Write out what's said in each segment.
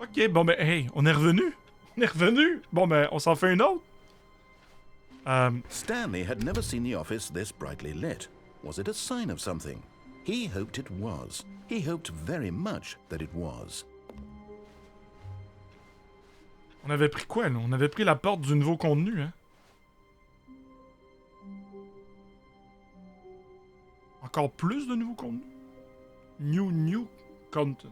Ok, bon ben, hey, on est revenu. On est revenu. Bon ben, on s'en fait une autre. Stanley had never seen the office this brightly lit. Was it a sign of something? He hoped it was. He hoped very much that it was. On avait pris quoi, là? On avait pris la porte du nouveau contenu, hein? Encore plus de nouveaux contenus? New content.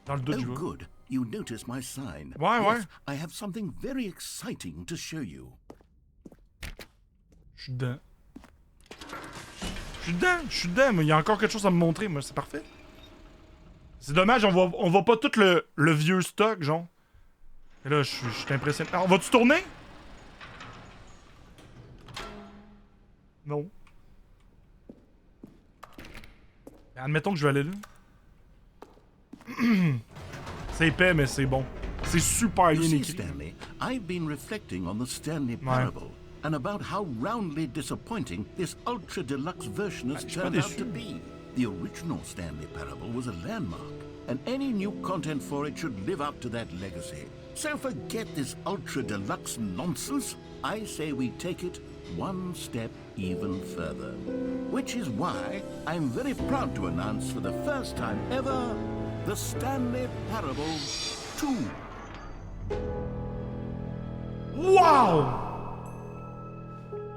Dans le doute, Oh, je vois. good. You notice my sign. Ouais, ouais. Yes, I have something very exciting to show you. Je suis dedans. Je suis dedans, mais il y a encore quelque chose à me montrer, moi, c'est parfait. C'est dommage, on voit pas tout le vieux stock, genre. Et là, je suis impressionné. Alors, vas-tu tourner? Non. Admettons que je vais aller là. C'est épais, mais c'est bon. C'est super You bien see, écrit. Stanley, I've been reflecting on the Stanley Parable and about how roundly disappointing this ultra deluxe version has turned out to be. The original Stanley Parable was a landmark, and any new content for it should live up to that legacy. So forget this ultra deluxe nonsense. I say we take it one step even further. Which is why I'm very proud to announce for the first time ever, the Stanley Parable 2. Wow!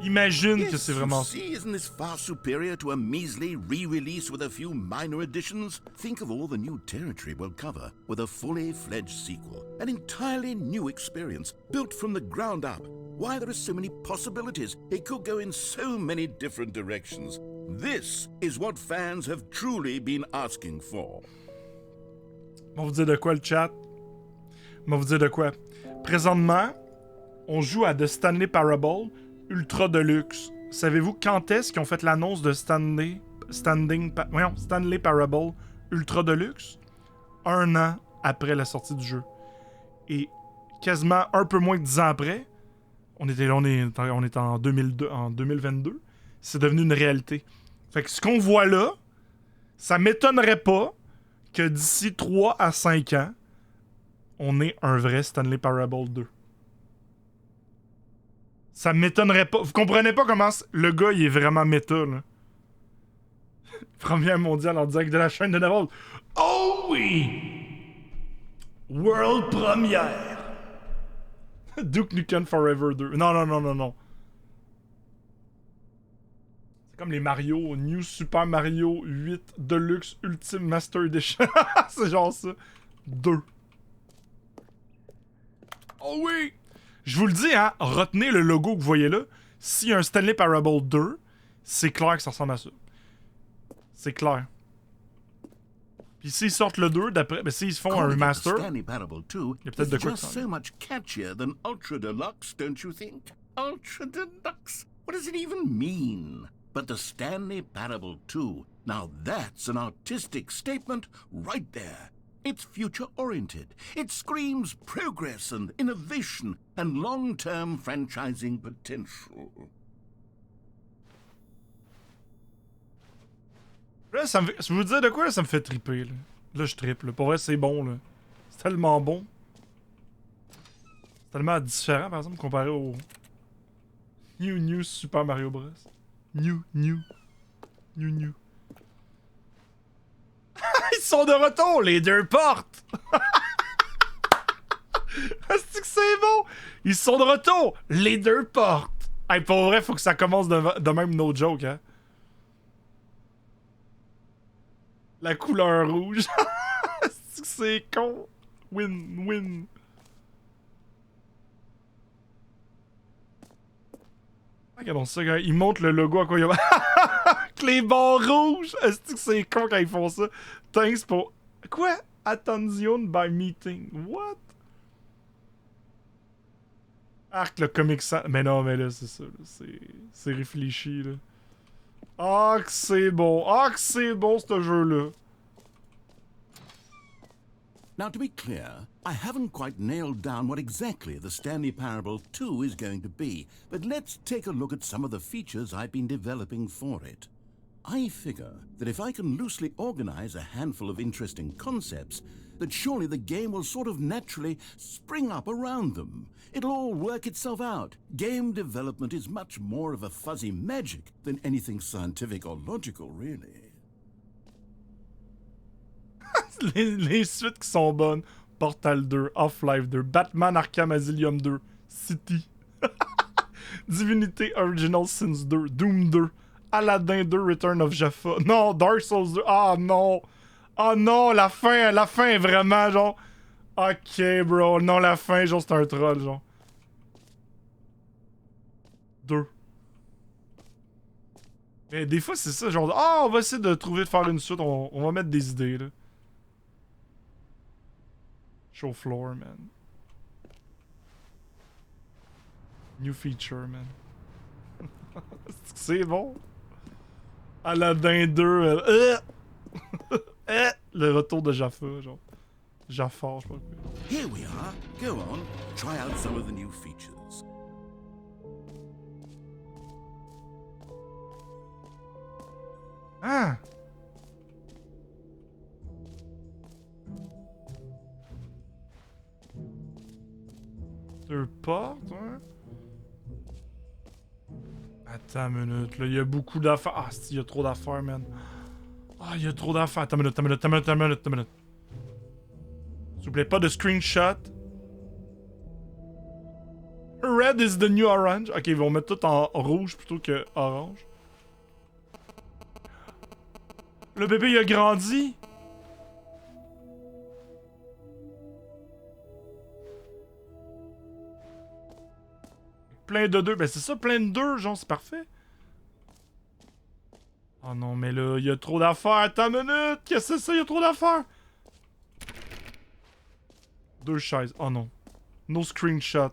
Imagine que Yes, c'est vraiment you ça. see, isn't this far superior to a measly re-release with a few minor additions? Think of all the new territory we'll cover with a fully fledged sequel. An entirely new experience, built from the ground up. Why, there are so many possibilities. It could go in so many different directions. This is what fans have truly been asking for. On va vous dire de quoi, le chat? On va vous dire de quoi? Présentement, on joue à The Stanley Parable Ultra Deluxe. Savez-vous quand est-ce qu'ils ont fait l'annonce de Stanley Parable Ultra Deluxe? 1 an après la sortie du jeu. Et quasiment un peu moins de 10 ans après, on est en 2022, c'est devenu une réalité. Fait que ce qu'on voit là, ça m'étonnerait pas que d'ici 3 à 5 ans, on ait un vrai Stanley Parable 2. Ça m'étonnerait pas. Vous comprenez pas comment le gars, il est vraiment méta, là. Première mondiale en direct de la chaîne de Naval. Oh oui! World première! Duke Nukem Forever 2. Non. C'est comme les Mario, New Super Mario 8 Deluxe Ultimate Master Edition. C'est genre ça. 2. Oh oui! Je vous le dis, hein, retenez le logo que vous voyez là. S'il y a un Stanley Parable 2, c'est clair que ça ressemble à ça. C'est clair. Puis s'ils sortent le 2, d'après, ben s'ils font un remaster, il y a peut-être de quoi just so much catchier than Ultra Deluxe, don't you think? Ultra Deluxe? What does it even mean? But the Stanley Parable 2, now that's an artistic statement right there. It's future-oriented. It screams progress and innovation and long-term franchising potential. Là, je vous dis de quoi, là, ça me fait triper. Là, je trippe. Là. Pour vrai, c'est bon. Là. C'est tellement bon. C'est tellement différent, par exemple, comparé au New Super Mario Bros. New. Ils sont de retour, les deux portes! Est-ce que c'est bon? Ils sont de retour, les deux portes! Hey, pour vrai, faut que ça commence de même, no joke, hein? La couleur rouge. Est-ce que c'est con? Win. Regardons ça, gars. Ils montrent le logo à quoi il y a. Avec les barres rouges! Est-ce que c'est con quand ils font ça? Thanks pour. Quoi? Attention by meeting. What? Arc le Comic Sans. Mais non, mais là, c'est ça. Là. C'est réfléchi, là. Ah, que c'est bon. Ah, que c'est bon, ce jeu-là. Now, to be clear, I haven't quite nailed down what exactly the Stanley Parable 2 is going to be, but let's take a look at some of the features I've been developing for it. I figure that if I can loosely organize a handful of interesting concepts, that surely the game will sort of naturally spring up around them. It'll all work itself out. Game development is much more of a fuzzy magic than anything scientific or logical, really. les suites qui sont bonnes. Portal 2, Half-Life 2, Batman Arkham Asylum 2, City, Divinity Original Sins 2, Doom 2, Aladdin 2, Return of Jaffa. Non, Dark Souls 2. Ah non! Ah non, la fin est vraiment genre... Ok, bro. Non, la fin, genre, c'est un troll, genre. 2. Mais des fois, c'est ça, genre... Ah, on va essayer de trouver, de faire une suite. On va mettre des idées, là. Show floor, man. New feature, man. C'est bon. Aladdin 2. Le retour de Jaffa, genre. Jaffa, je sais pas quoi. Here we are. Go on. Try out some of the new features. Ah! Deux portes, hein? Attends une minute, là, il y a beaucoup d'affaires. Ah, il y a trop d'affaires, man. Ah, il y a trop d'affaires. Attends une minute. S'il vous plaît, pas de screenshot. Red is the new orange. Ok, ils vont mettre tout en rouge plutôt que orange. Le bébé, il a grandi. Plein de 2. Ben c'est ça, plein de 2, genre, c'est parfait. Oh non, mais là, il y a trop d'affaires. Attends une minute. Qu'est-ce que c'est ça? Il y a trop d'affaires. 2 chaises. Oh non. No screenshot.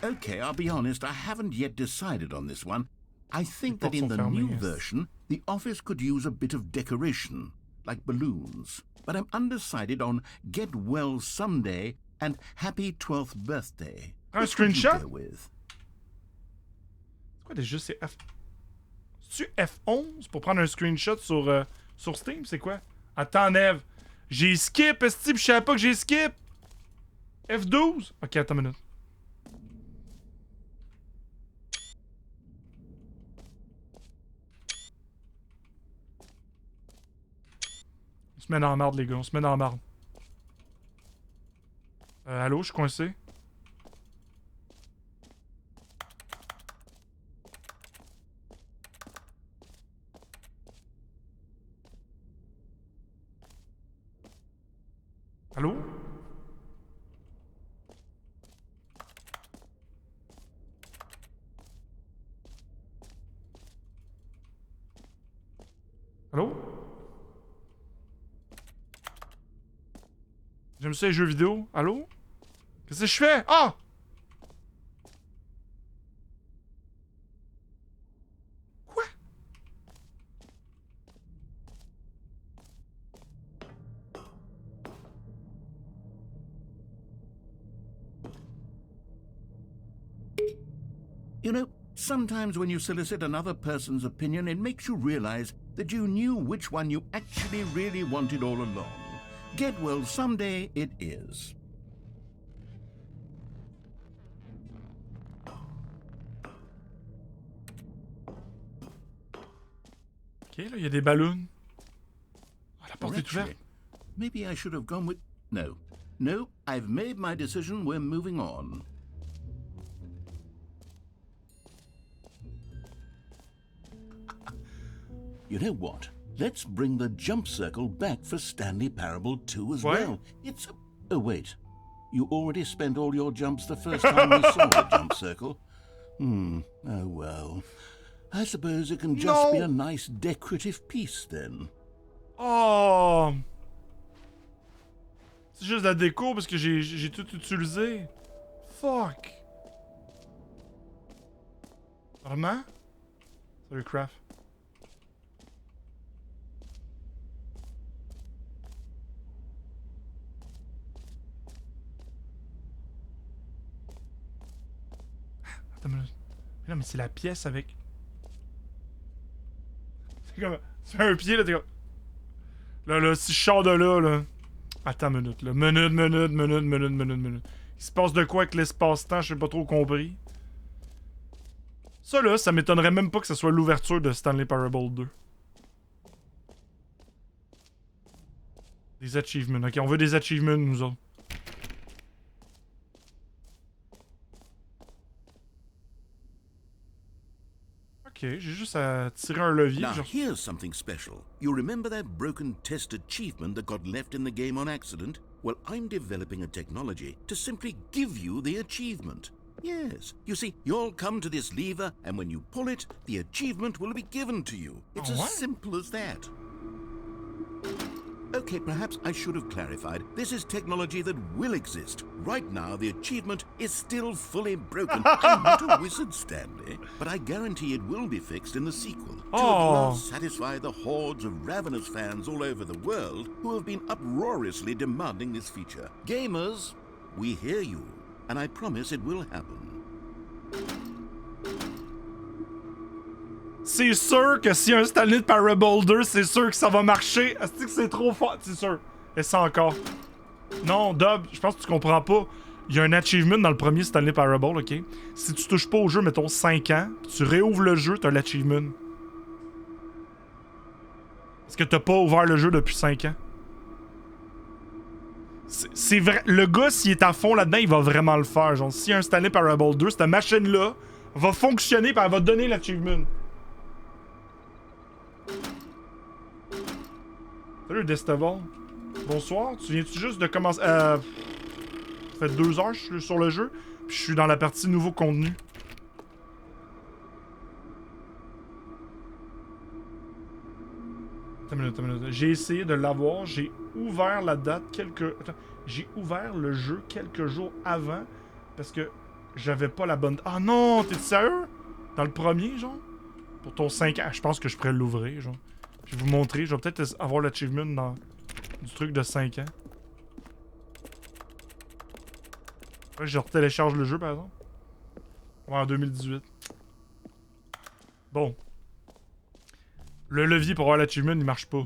Okay, I'll be honest, I haven't yet decided on this one. I think that in the new version, the office could use a bit of decoration, like balloons. But I'm undecided on Get Well Someday and Happy 12th Birthday. Un screenshot? C'est quoi déjà? C'est F... C'est-tu F11 pour prendre un screenshot sur Steam? C'est quoi? Attends, Neve. J'ai skip, esti, je savais pas que j'ai skip. F12? Ok, attends une minute. On se met dans la marde, les gars. On se met dans la marde. Allô, je suis coincé. Allô? Allô? J'aime ça les jeux vidéo. Allô? Qu'est-ce que je fais? Ah! Quoi? You know, sometimes when you solicit another person's opinion, it makes you realize that you knew which one you actually really wanted all along. Get Well Someday it is. Ok, là, il y a des ballons. Oh, la porte est ouverte. Maybe I should have gone with... No. No, I've made my decision. We're moving on. You know what? Let's bring the jump circle back for Stanley Parable 2 as well. It's a... Oh, wait. You already spent all your jumps the first time we saw the jump circle. Oh, well. I suppose it can just be a nice decorative piece, then. Oh! C'est juste la déco parce que j'ai tout utilisé. Fuck! Vraiment? Salut, Craft. Attends, mais non, mais c'est la pièce avec... Comme, tu fais un pied, là, t'es comme... Là, si je sors de là... Attends une minute, là. Minute. Il se passe de quoi avec l'espace-temps? Je sais pas trop compris. Ça, là, ça m'étonnerait même pas que ce soit l'ouverture de Stanley Parable 2. Des achievements. Ok, on veut des achievements, nous autres. Ok, j'ai juste à tirer un levier. Now, here's something special. You remember that broken test achievement that got left in the game on accident? Well, I'm developing a technology to simply give you the achievement. Yes. You see, you'll come to this lever, and when you pull it, the achievement will be given to you. It's as simple as that. Okay, perhaps I should have clarified. This is technology that will exist. Right now, the achievement is still fully broken. I'm not a wizard, Stanley, but I guarantee it will be fixed in the sequel. To at last satisfy the hordes of ravenous fans all over the world who have been uproariously demanding this feature. Gamers, we hear you, and I promise it will happen. C'est sûr que s'il y a un Stanley Parable 2, c'est sûr que ça va marcher. Est-ce que c'est trop fort? C'est sûr. Et ça encore. Non, Dub, je pense que tu comprends pas. Il y a un achievement dans le premier Stanley Parable, ok? Si tu touches pas au jeu, mettons 5 ans, tu réouvres le jeu, t'as l'achievement. Parce que t'as pas ouvert le jeu depuis 5 ans. C'est vrai. Le gars, s'il est à fond là-dedans, il va vraiment le faire. Genre, s'il y a un Stanley Parable 2, cette machine-là va fonctionner et elle va donner l'achievement. Salut Destaval. Bonsoir. Tu viens-tu juste de commencer... Ça fait 2 heures que je suis sur le jeu. Puis je suis dans la partie nouveau contenu. Attends une minute. J'ai essayé de l'avoir. J'ai ouvert la date Attends. J'ai ouvert le jeu quelques jours avant. Parce que j'avais pas la bonne... Ah non! T'es sérieux? Dans le premier, genre? Pour ton 5 ans. Je pense que je pourrais l'ouvrir, genre. Je vais vous montrer. Je vais peut-être avoir l'achievement dans du truc de 5 ans. Ouais, je télécharge le jeu, par exemple. Ouais, en 2018. Bon. Le levier pour avoir l'achievement, il marche pas.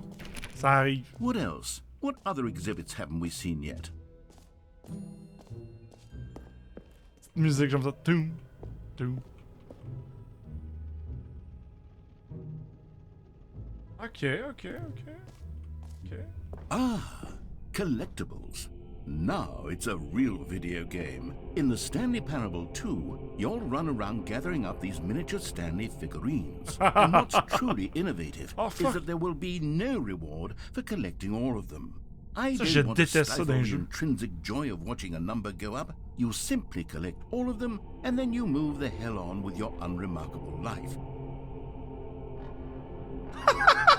Ça arrive. What else? What other exhibits haven't we seen yet? Petite musique comme ça. Toum. Toum. Ok. Ah, Collectibles. Now it's a real video game. In the Stanley Parable 2, you'll run around gathering up these miniature Stanley figurines. And what's truly innovative is that there will be no reward for collecting all of them. I don't want to stifle the intrinsic joy of watching a number go up. You simply collect all of them, and then you move the hell on with your unremarkable life.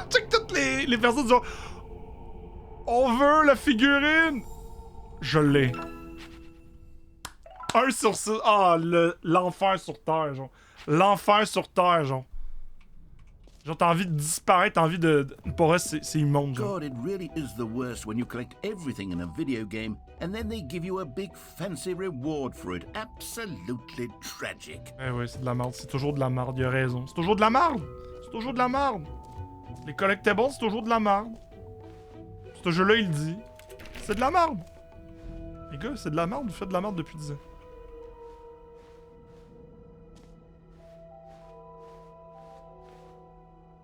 Check toutes les personnes disent on veut la figurine! Je l'ai. 1 sur 6. Ah, l'enfer sur Terre, genre. L'enfer sur Terre, genre. Genre, t'as envie de disparaître, t'as envie de... Pour eux, c'est immonde, genre. God, it really is the worst when you collect everything in a video game and then they give you a big fancy reward for it. Absolutely tragic. Eh ouais, c'est de la merde. C'est toujours de la merde, il a raison. C'est toujours de la merde! C'est toujours de la merde! Les collectibles, c'est toujours de la merde. Ce jeu-là, il dit. C'est de la merde! Les gars, c'est de la merde, vous faites de la merde depuis 10 ans.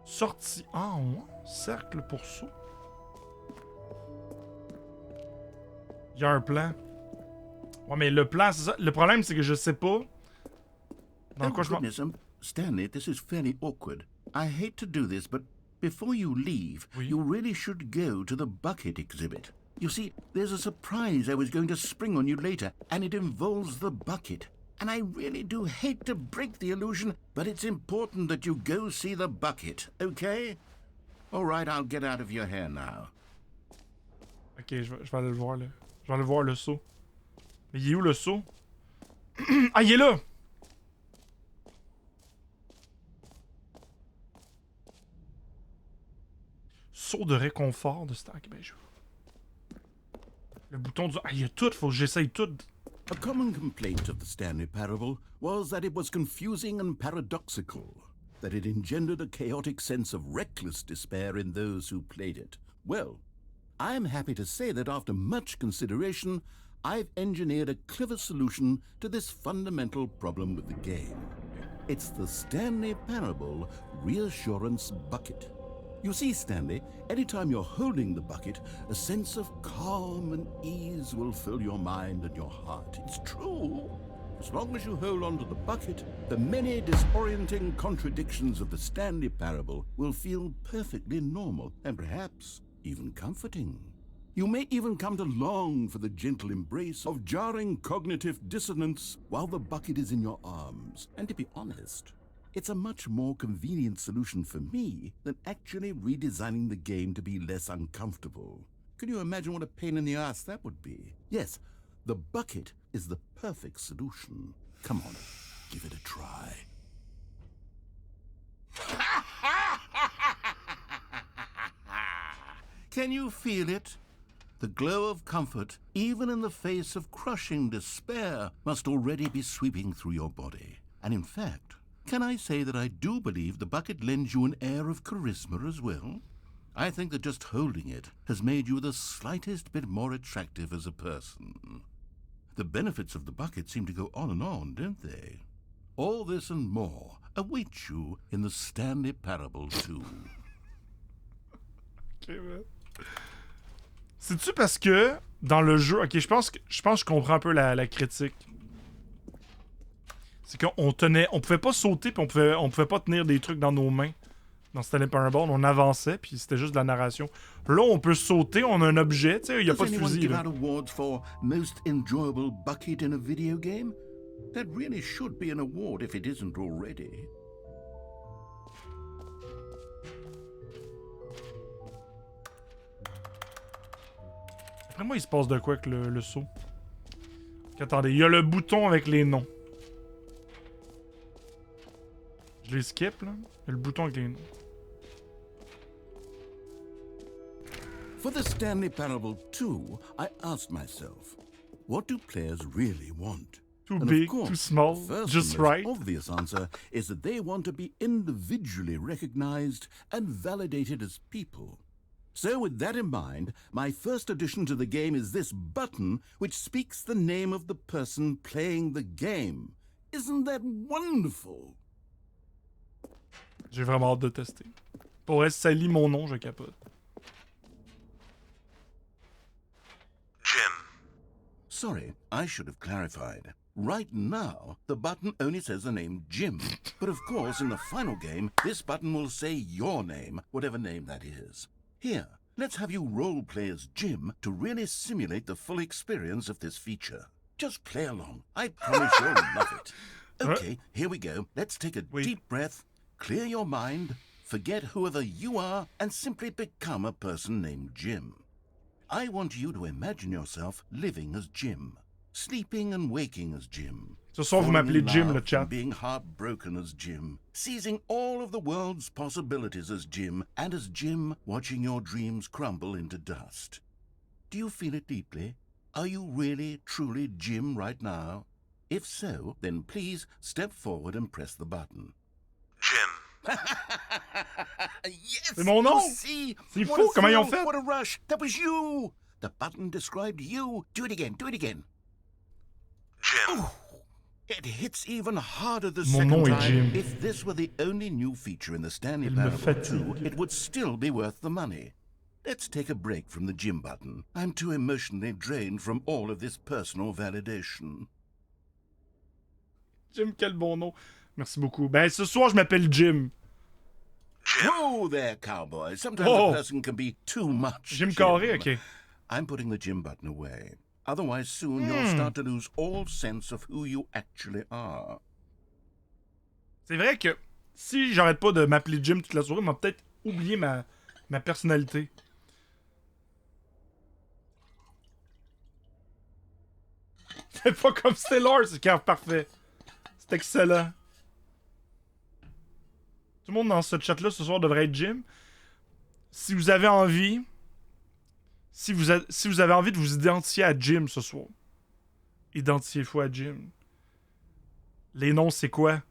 Sortie. Ah, ouais. Cercle pour saut. Il y a un plan. Ouais, mais le plan, c'est ça. Le problème, c'est que je sais pas. Dans quoi je m'en... Stanley, this is fairly awkward. I hate to do this, but before you leave, you really should go to the bucket exhibit. You see, there's a surprise I was going to spring on you later, and it involves the bucket. And I really do hate to break the illusion, but it's important that you go see the bucket, okay? All right, I'll get out of your hair now. Ok, je vais aller le voir, là. Je vais aller voir le saut. Mais il est où, le saut? Ah, il est là! Saut de réconfort de Stark. Ben, je... Le bouton du... Ah, il y a tout, faut que j'essaye tout. A common complaint of the Stanley Parable was that it was confusing and paradoxical. that it engendered a chaotic sense of reckless despair in those who played it. Well, I am happy to say that after much consideration, I've engineered a clever solution to this fundamental problem with the game. It's the Stanley Parable Reassurance Bucket. You see, Stanley, anytime you're holding the bucket, a sense of calm and ease will fill your mind and your heart. It's true. As long as you hold on to the bucket, the many disorienting contradictions of the Stanley Parable will feel perfectly normal and perhaps even comforting. You may even come to long for the gentle embrace of jarring cognitive dissonance while the bucket is in your arms. And to be honest, it's a much more convenient solution for me than actually redesigning the game to be less uncomfortable. Can you imagine what a pain in the ass that would be? Yes, the bucket is the perfect solution. Come on, give it a try. Can you feel it? The glow of comfort, even in the face of crushing despair, must already be sweeping through your body. And in fact, can I say that I do believe the bucket lends you an air of charisma as well? I think that just holding it has made you the slightest bit more attractive as a person. The benefits of the bucket seem to go on, don't they? All this and more await you in the Stanley Parable 2. Ok, ouais. C'est-tu parce que dans le jeu... Ok, je pense que je comprends un peu la critique. C'est qu'on pouvait pas sauter puis on pouvait pas tenir des trucs dans nos mains. Dans Stanley Parable, on avançait puis c'était juste de la narration. Là, on peut sauter, on a un objet, tu sais, il y a pas de fusil. Does anyone give out awards for most enjoyable bucket in a video game? That really should be an award if it isn't already. Après moi, il se passe de quoi avec le saut? Attendez, il y a le bouton avec les noms. Je les skip, là. Il y a le bouton avec les noms. For the Stanley Parable 2, I asked myself, what do players really want? Too And big, of course, too small, the first just and most right. obvious answer is that they want to be individually recognized and validated as people. So with that in mind, my first addition to the game is this button which speaks the name of the person playing the game. Isn't that wonderful? J'ai vraiment hâte de tester. Pour vrai, si ça lit mon nom, je capote. Jim. Sorry, I should have clarified. Right now, the button only says the name Jim. But of course, in the final game, this button will say your name, whatever name that is. Here, let's have you role-play as Jim to really simulate the full experience of this feature. Just play along. I promise you'll love it. Okay, here we go. Let's take a deep breath, clear your mind, forget whoever you are, and simply become a person named Jim. I want you to imagine yourself living as Jim, sleeping and waking as Jim. Ce soir, vous m'appelez Jim, le chat. Being heartbroken as Jim, seizing all of the world's possibilities as Jim, and as Jim, watching your dreams crumble into dust. Do you feel it deeply? Are you really, truly Jim right now? If so, then please step forward and press the button. Jim. Yes! C'est mon nom! See? C'est What fou, a comment ils ont thrill, fait? What a rush! That was you! The button described you. Do it again, do it again. Jim. Ooh, it hits even harder the Mon second nom est time. Jim. If this were the only new feature in the Stanley Il me Parable 2, fatigue. it would still be worth the money. Let's take a break from the Jim button. I'm too emotionally drained from all of this personal validation. Jim, quel bon nom. Merci beaucoup. Ben, ce soir, je m'appelle Jim. Whoa there, cowboy. Sometimes Oh. a person can be too much. Jim carré, ok. I'm putting the Jim button away. Otherwise, soon you'll start to lose all sense of who you actually are. C'est vrai que si j'arrête pas de m'appeler Jim toute la soirée, m'a peut-être oublié ma personnalité. C'est pas comme Stellar, c'est car parfait. C'est excellent. Tout le monde dans ce chat-là ce soir devrait être Jim. Si vous avez envie... Si vous avez envie de vous identifier à Jim ce soir, identifiez-vous à Jim. Les noms, c'est quoi?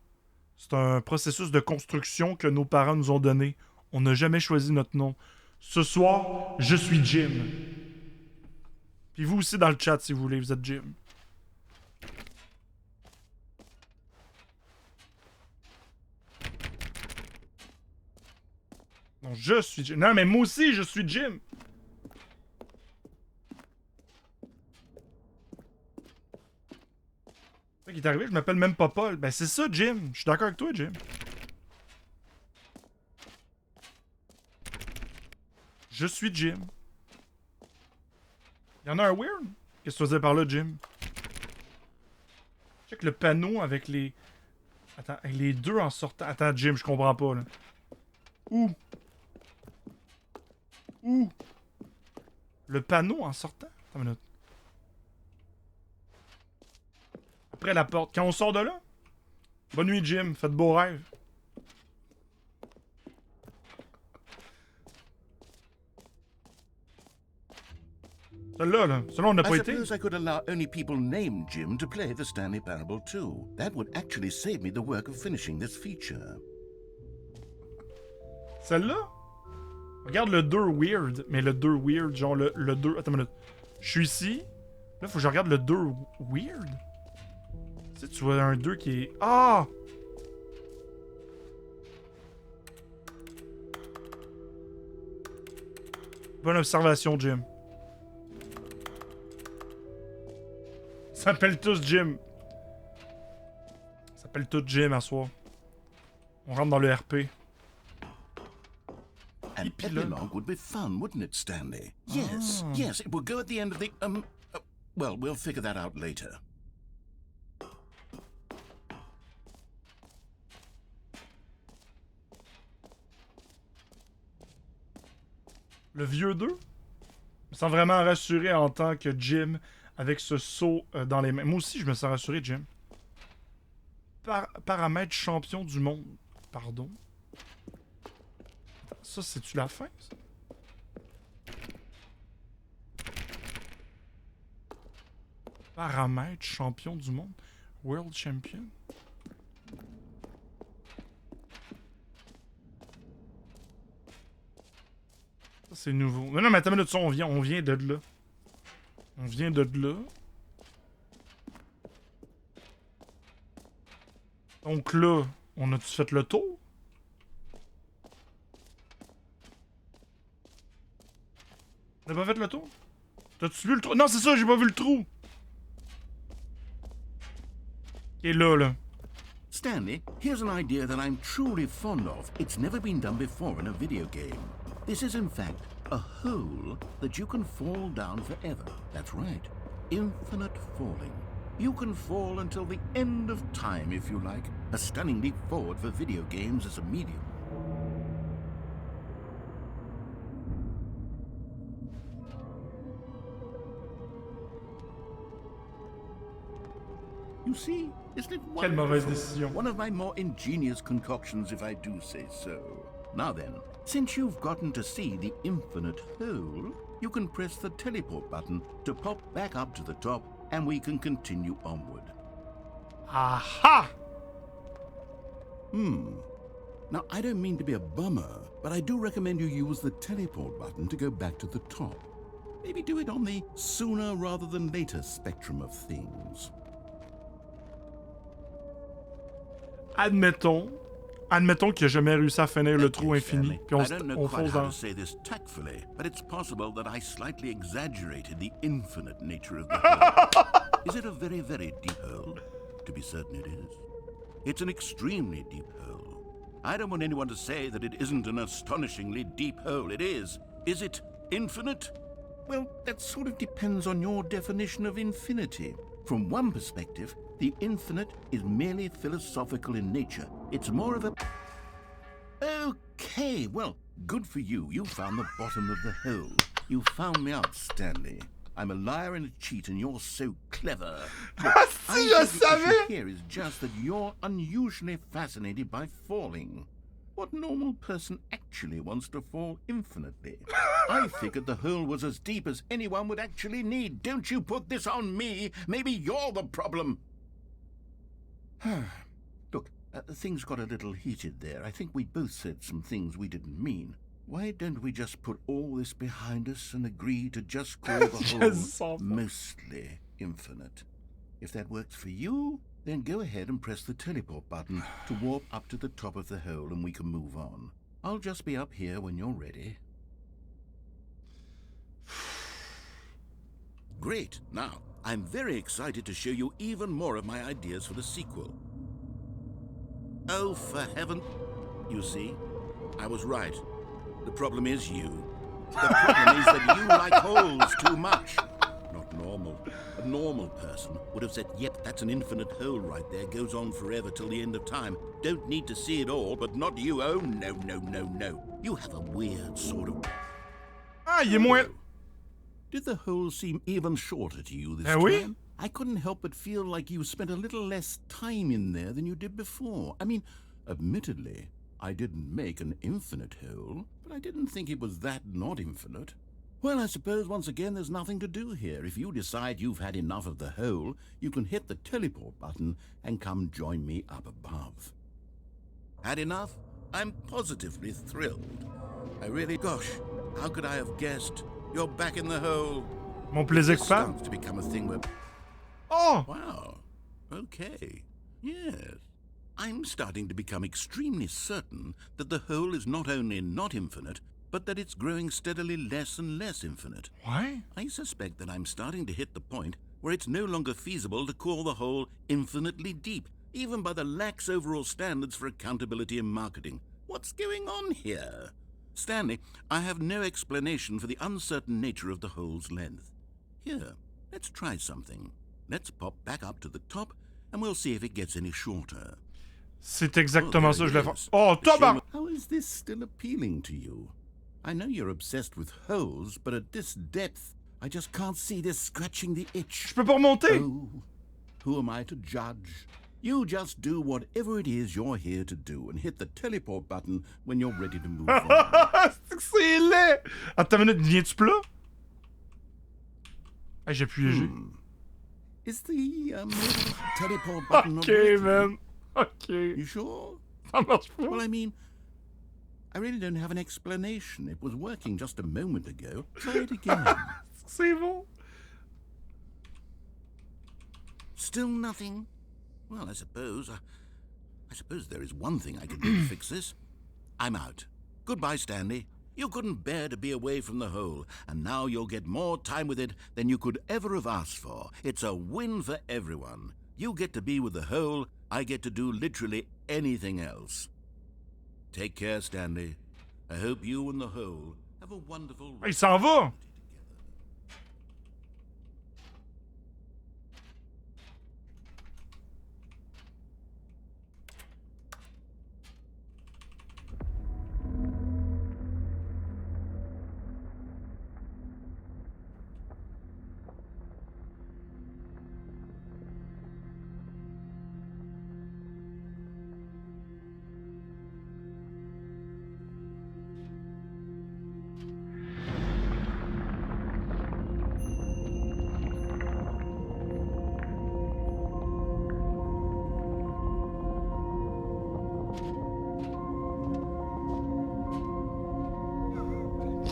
C'est un processus de construction que nos parents nous ont donné. On n'a jamais choisi notre nom. Ce soir, je suis Jim. Puis vous aussi dans le chat, si vous voulez, vous êtes Jim. Non, je suis Jim. Non, mais moi aussi, je suis Jim. Ce qui est arrivé, je m'appelle même pas Paul. Ben c'est ça, Jim. Je suis d'accord avec toi, Jim. Je suis Jim. Il y en a un weird? Qu'est-ce que tu faisais par là, Jim? Check le panneau avec les... Attends, avec les deux en sortant... Attends, Jim, je comprends pas, là. Où? Où? Le panneau en sortant? Attends une minute. Après la porte. Quand on sort de là? Bonne nuit, Jim. Faites beaux rêves. Celle-là, on n'a pas été. I suppose I could allow only people named Jim to play the Stanley Parable too. That would actually save me the work of finishing this feature. Celle-là? Regarde le 2 weird. Mais le 2 weird, genre le 2... Attends une minute. Je suis ici. Là, faut que je regarde le 2 weird. Tu sais, tu vois un 2 qui est... Ah! Bonne observation, Jim. Ils s'appellent tous Jim. Ils s'appellent tous Jim à soir. On rentre dans le RP. An epilogue would be fun, wouldn't it, Stanley? Yes, yes, it would go at the end of the, well, we'll figure that out later. Le vieux 2? Je me sens vraiment rassuré en tant que Jim avec ce saut dans les mains. Moi aussi, je me sens rassuré, Jim. Paramètre champion du monde. Pardon? Ça, c'est-tu la fin, ça? Paramètre champion du monde. World champion. Ça, c'est nouveau. Non, mais attends une minute, ça, on vient de là. On vient de là. Donc là, on a-tu fait le tour? On n'a pas fait le tour? T'as-tu vu le trou? Non, c'est ça, j'ai pas vu le trou! Et là. Stanley, here's an idea that I'm truly fond of. It's never been done before in a video game. This is in fact a hole that you can fall down forever. That's right. Infinite falling. You can fall until the end of time if you like. A stunning leap forward for video games as a medium. You see, isn't it Quelle mauvaise décision. one of my more ingenious concoctions, if I do say so. Now then, since you've gotten to see the infinite hole, you can press the teleport button to pop back up to the top, and we can continue onward. Aha! Now, I don't mean to be a bummer, but I do recommend you use the teleport button to go back to the top. Maybe do it on the sooner rather than later spectrum of things. Admettons qu'il a jamais réussi à finir le trou infini. Puis I don't know on quite fonce how dans... to say this tactfully, but it's possible that I slightly exaggerated the infinite nature of the hole. Is it a very, very deep hole? To be certain it is. It's an extremely deep hole. I don't want anyone to say that it isn't an astonishingly deep hole. It is. Is it infinite? Well, that sort of depends on your definition of infinity. From one perspective, the infinite is merely philosophical in nature. It's more of a... Okay, well, good for you. You found the bottom of the hole. You found me out, Stanley. I'm a liar and a cheat, and you're so clever. Look, I think the issue here is just that you're unusually fascinated by falling. What normal person actually wants to fall infinitely? I figured the hole was as deep as anyone would actually need. Don't you put this on me. Maybe you're the problem. Look, Things got a little heated there. I think we both said some things we didn't mean. Why don't we just put all this behind us and agree to just call the hole mostly infinite? If that works for you, then go ahead and press the teleport button to warp up to the top of the hole and we can move on. I'll just be up here when you're ready. Great. Now, I'm very excited to show you even more of my ideas for the sequel. Oh, for heaven... You see, I was right. The problem is you. The problem is that you like holes too much. Not normal. A normal person would have said, yep, that's an infinite hole right there. Goes on forever till the end of time. Don't need to see it all, but not you. Oh, no, no, no, no. You have a weird sort of... Ah, il est moins... Did the hole seem even shorter to you this Eh time? oui? I couldn't help but feel like you spent a little less time in there than you did before. I mean, admittedly, I didn't make an infinite hole, but I didn't think it was that not infinite. Well, I suppose once again there's nothing to do here. If you decide you've had enough of the hole, you can hit the teleport button and come join me up above. Had enough? I'm positively thrilled. I really, gosh, how could I have guessed? You're back in the hole. Mon plaisir This coupable. starts to become a thing where... Oh! Wow. Okay. Yes. I'm starting to become extremely certain that the hole is not only not infinite, but that it's growing steadily less and less infinite. Ouais? I suspect that I'm starting to hit the point where it's no longer feasible to call the hole infinitely deep, even by the lax overall standards for accountability and marketing. What's going on here? Stanley, I have no explanation for the uncertain nature of the hole's length. Here, let's try something. Let's pop back up to the top, and we'll see if it gets any shorter. C'est exactement ça que je voulais faire. Yes. Oh, tabarnak! How is this still appealing to you? I know you're obsessed with holes, but at this depth, I just can't see this scratching the itch. Je peux pas remonter! Oh, who am I to judge? You just do whatever it is you're here to do and hit the teleport button when you're ready to move on. C'est laid! Attends une minute, viens-tu plat? Hey, j'ai appuyé G. Is the teleport button not Ok, working? man. Ok. You sure? Ça marche pas. Well, I mean, I really don't have an explanation. It was working just a moment ago. Try it again. C'est bon. Still nothing? Well, I suppose there is one thing I can do to fix this. I'm out. Goodbye, Stanley. You couldn't bear to be away from the hole, and now you'll get more time with it than you could ever have asked for. It's a win for everyone. You get to be with the hole, I get to do literally anything else. Take care, Stanley. I hope you and the hole have a wonderful... Il s'en va!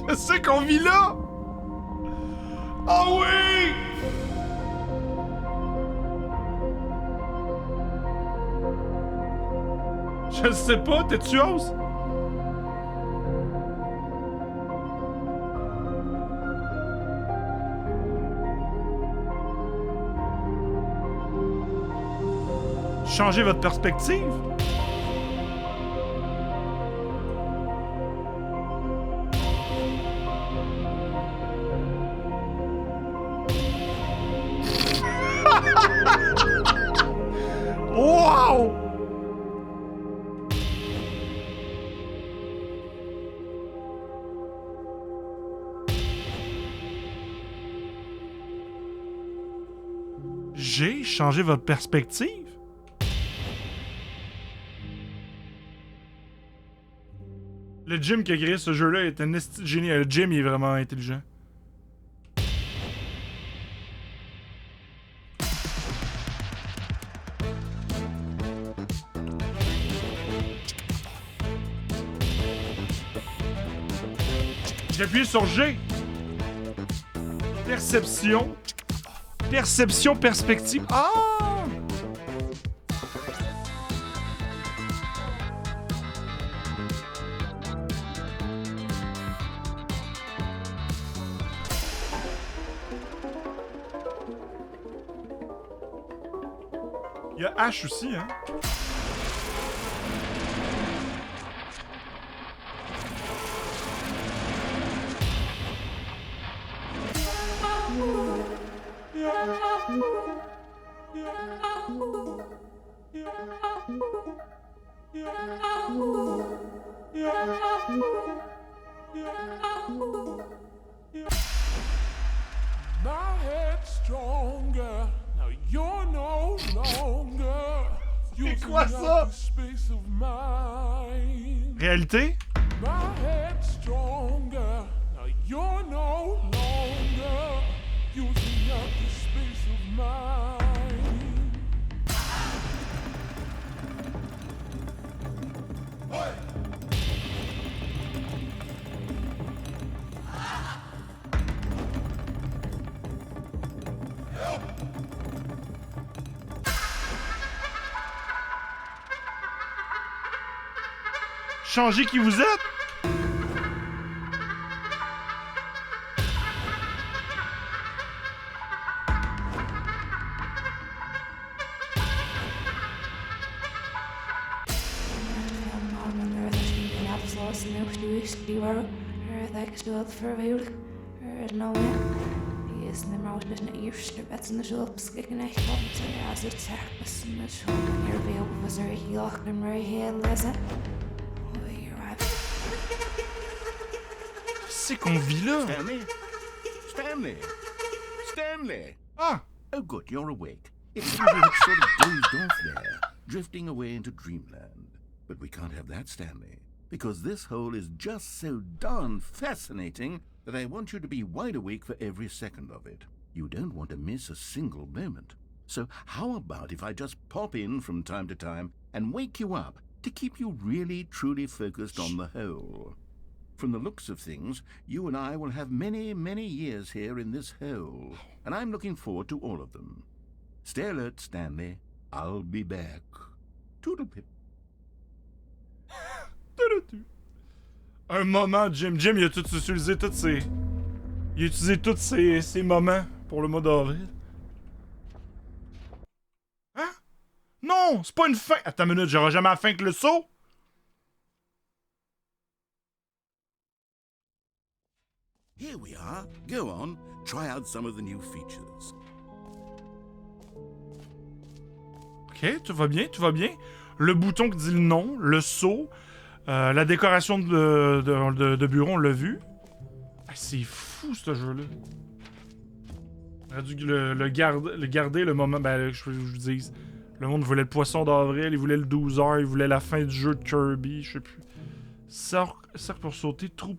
Qu'est-ce qu'on vit là? Oh oui! Je sais pas, t'es-tu ose? Changez votre perspective? Wow! J'ai changé votre perspective? Le Jim qui a créé ce jeu-là est un génie. Le Jim, il est vraiment intelligent. J'ai appuyé sur G. Perception. Perception, perspective. Ah! Il y a H aussi, hein? My head's stronger. Now you're no longer using quoi up ça? the space of mine. Réalité? My head's stronger. Now you're no longer using up the space of mine. Changez qui vous êtes? C'est qu'on vit là? Stanley? Stanley? Stanley? Ah! Oh, good, you're awake. It seems you had sort of dozed off there, drifting away into dreamland. But we can't have that, Stanley, because this hole is just so darn fascinating that I want you to be wide awake for every second of it. You don't want to miss a single moment. So how about if I just pop in from time to time and wake you up to keep you really, truly focused on the hole? From the looks of things, you and I will have many, many years here in this hole, and I'm looking forward to all of them. Stay alert, Stanley. I'll be back. Toodlepip. Un moment, Jim. Jim, il a tout utilisé tous ses... Il a utilisé tous ses moments pour le mois d'avril. Hein? Non! C'est pas une fin! Attends une minute, j'aurai jamais la fin que le saut? Here we are. Go on. Try out some of the new features. Ok, tout va bien, tout va bien. Le bouton qui dit le nom, le saut, la décoration de bureau, on l'a vu. Ah, c'est fou, ce jeu-là. On aurait dû le garder, le moment... Ben, je vous dise. Le monde voulait le poisson d'avril, il voulait le 12h, il voulait la fin du jeu de Kirby, je sais plus. Cercle pour sauter, trou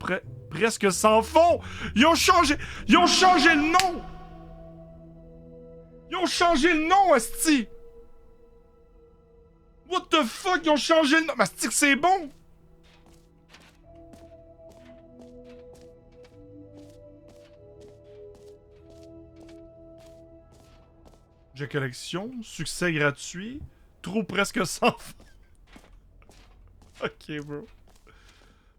presque sans fond! Ils ont changé le nom! Ils ont changé le nom, asti! What the fuck, ils ont changé le nom! Asti que c'est bon! Jeu collection, succès gratuit, trou presque sans fond. Ok, bro.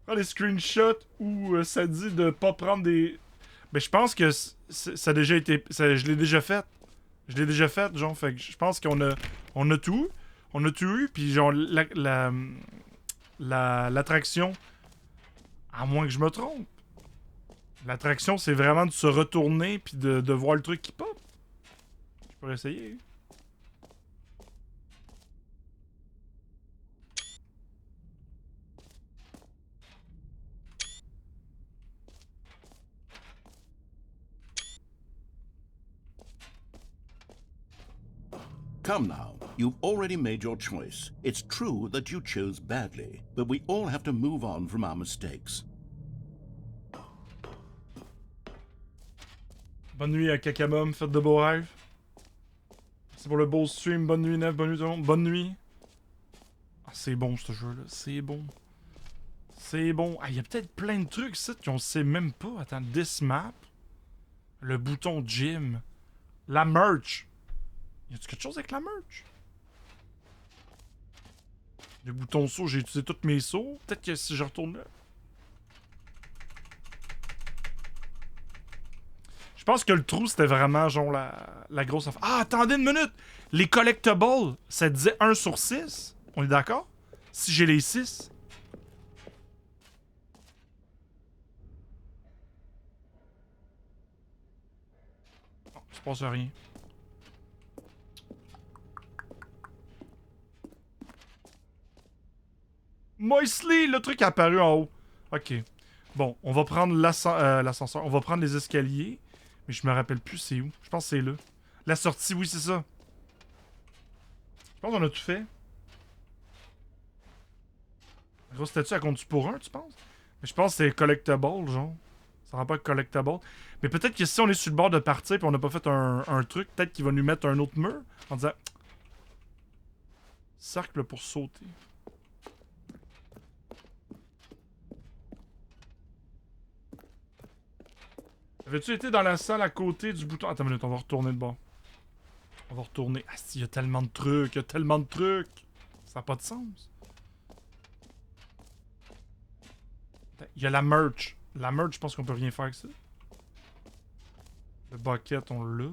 Prends les screenshots où ça dit de pas prendre des... Ben, je pense que ça a déjà été... je l'ai déjà fait. Je l'ai déjà fait, genre, fait que je pense qu'on a... On a tout eu, puis genre, l'attraction... À moins que je me trompe. L'attraction, c'est vraiment de se retourner, puis de voir le truc qui pop. Je pourrais essayer. Come now, you've already made your choice. It's true that you chose badly, but we all have to move on from our mistakes. Bonne nuit à Kakamom, faites de beaux rêves. C'est pour le beau stream, bonne nuit Nef, bonne nuit tout le monde, bonne nuit. Ah, c'est bon ce jeu-là, c'est bon. C'est bon. Il y a peut-être plein de trucs ici qu'on sait même pas. Attends, this map. Le bouton gym. La merch. Y a-tu quelque chose avec la merch? Le bouton saut, j'ai utilisé tous mes sauts. Peut-être que si je retourne là. Je pense que le trou, c'était vraiment genre la grosse affaire. Ah, attendez une minute! Les collectibles, ça disait 1 sur 6. On est d'accord? Si j'ai les 6. Non, il se passe rien. Moistly, le truc est apparu en haut. Ok. Bon, on va prendre l'ascenseur. On va prendre les escaliers. Mais je me rappelle plus c'est où. Je pense que c'est là. La sortie, oui, c'est ça. Je pense qu'on a tout fait. Gros statut à compte pour un, tu penses? Mais je pense que c'est collectible, genre. Ça rend pas collectible. Mais peut-être que si on est sur le bord de partir et on n'a pas fait un truc, peut-être qu'il va nous mettre un autre mur en disant... Cercle pour sauter. Avais-tu été dans la salle à côté du bouton? Attends une minute, on va retourner de bord. On va retourner. Ah, il y a tellement de trucs, il y a tellement de trucs. Ça n'a pas de sens. Il y a la merch. La merch, je pense qu'on peut rien faire avec ça. Le bucket, on l'a.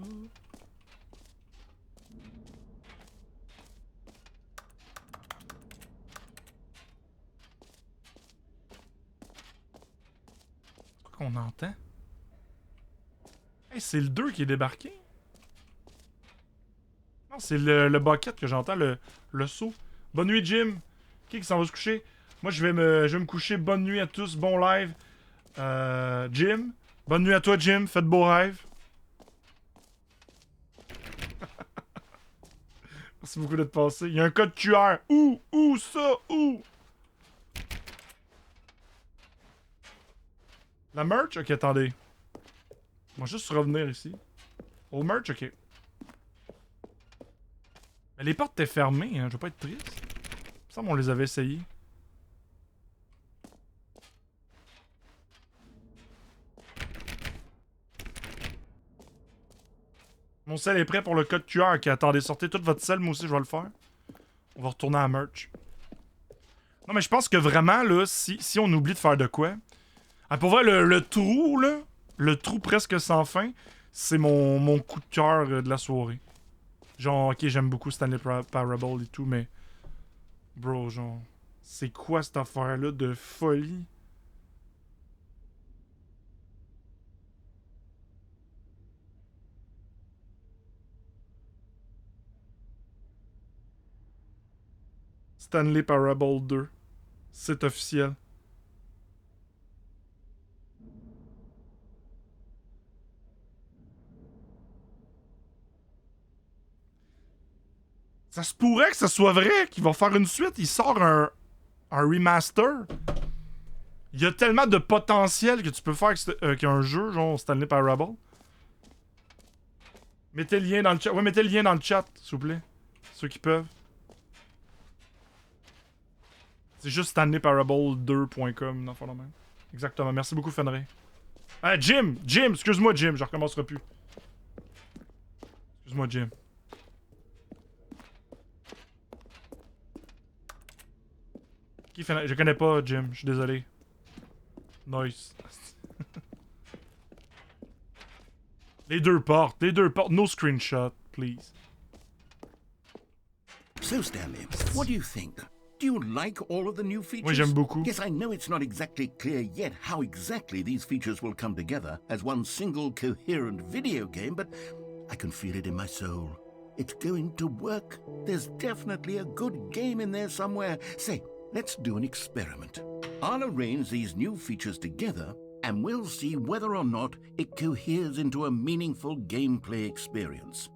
C'est quoi qu'on entend? Hey, c'est le 2 qui est débarqué? Non, c'est le bucket que j'entends, le saut. Bonne nuit, Jim. Qui s'en va se coucher? Moi, je vais me coucher. Bonne nuit à tous. Bon live. Jim. Bonne nuit à toi, Jim. Faites beau rêve. Merci beaucoup d'être passé. Il y a un code QR. Où ça? Où? La merch? Ok, attendez. On va juste revenir ici. Au merch, ok. Mais les portes étaient fermées, hein. Je veux pas être triste. Ça, on les avait essayées. Mon sel est prêt pour le code QR. Ok, attendez, sortez tout votre sel. Moi aussi, je vais le faire. On va retourner à merch. Non, mais je pense que vraiment, là, si on oublie de faire de quoi... Ah, pour vrai, le trou, là... Le trou presque sans fin, c'est mon coup de cœur de la soirée. Genre, ok, j'aime beaucoup Stanley Parable et tout, mais... Bro, genre... C'est quoi cette affaire-là de folie? Stanley Parable 2. C'est officiel. Ça se pourrait que ce soit vrai qu'il va faire une suite. Il sort un remaster. Il y a tellement de potentiel que tu peux faire avec un jeu, genre Stanley Parable. Mettez le lien dans le chat. Ouais, mettez le lien dans le chat, s'il vous plaît. Ceux qui peuvent. C'est juste StanleyParable2.com, dans le même. Exactement. Merci beaucoup, Fenray. Ah, Jim! Jim! Excuse-moi, Jim. Je recommencerai plus. Excuse-moi, Jim. Qui fait... Je connais pas, Jim. Je suis désolé. Nice. Les deux portes. Les deux portes. No screenshot, please. So, Stanley, what do you think? Do you like all of the new features? Oui, j'aime beaucoup. Yes, I know it's not exactly clear yet how exactly these features will come together as one single coherent video game, but I can feel it in my soul. It's going to work. There's definitely a good game in there somewhere. Say, let's do an experiment. I'll arrange these new features together, and we'll see whether or not it coheres into a meaningful gameplay experience.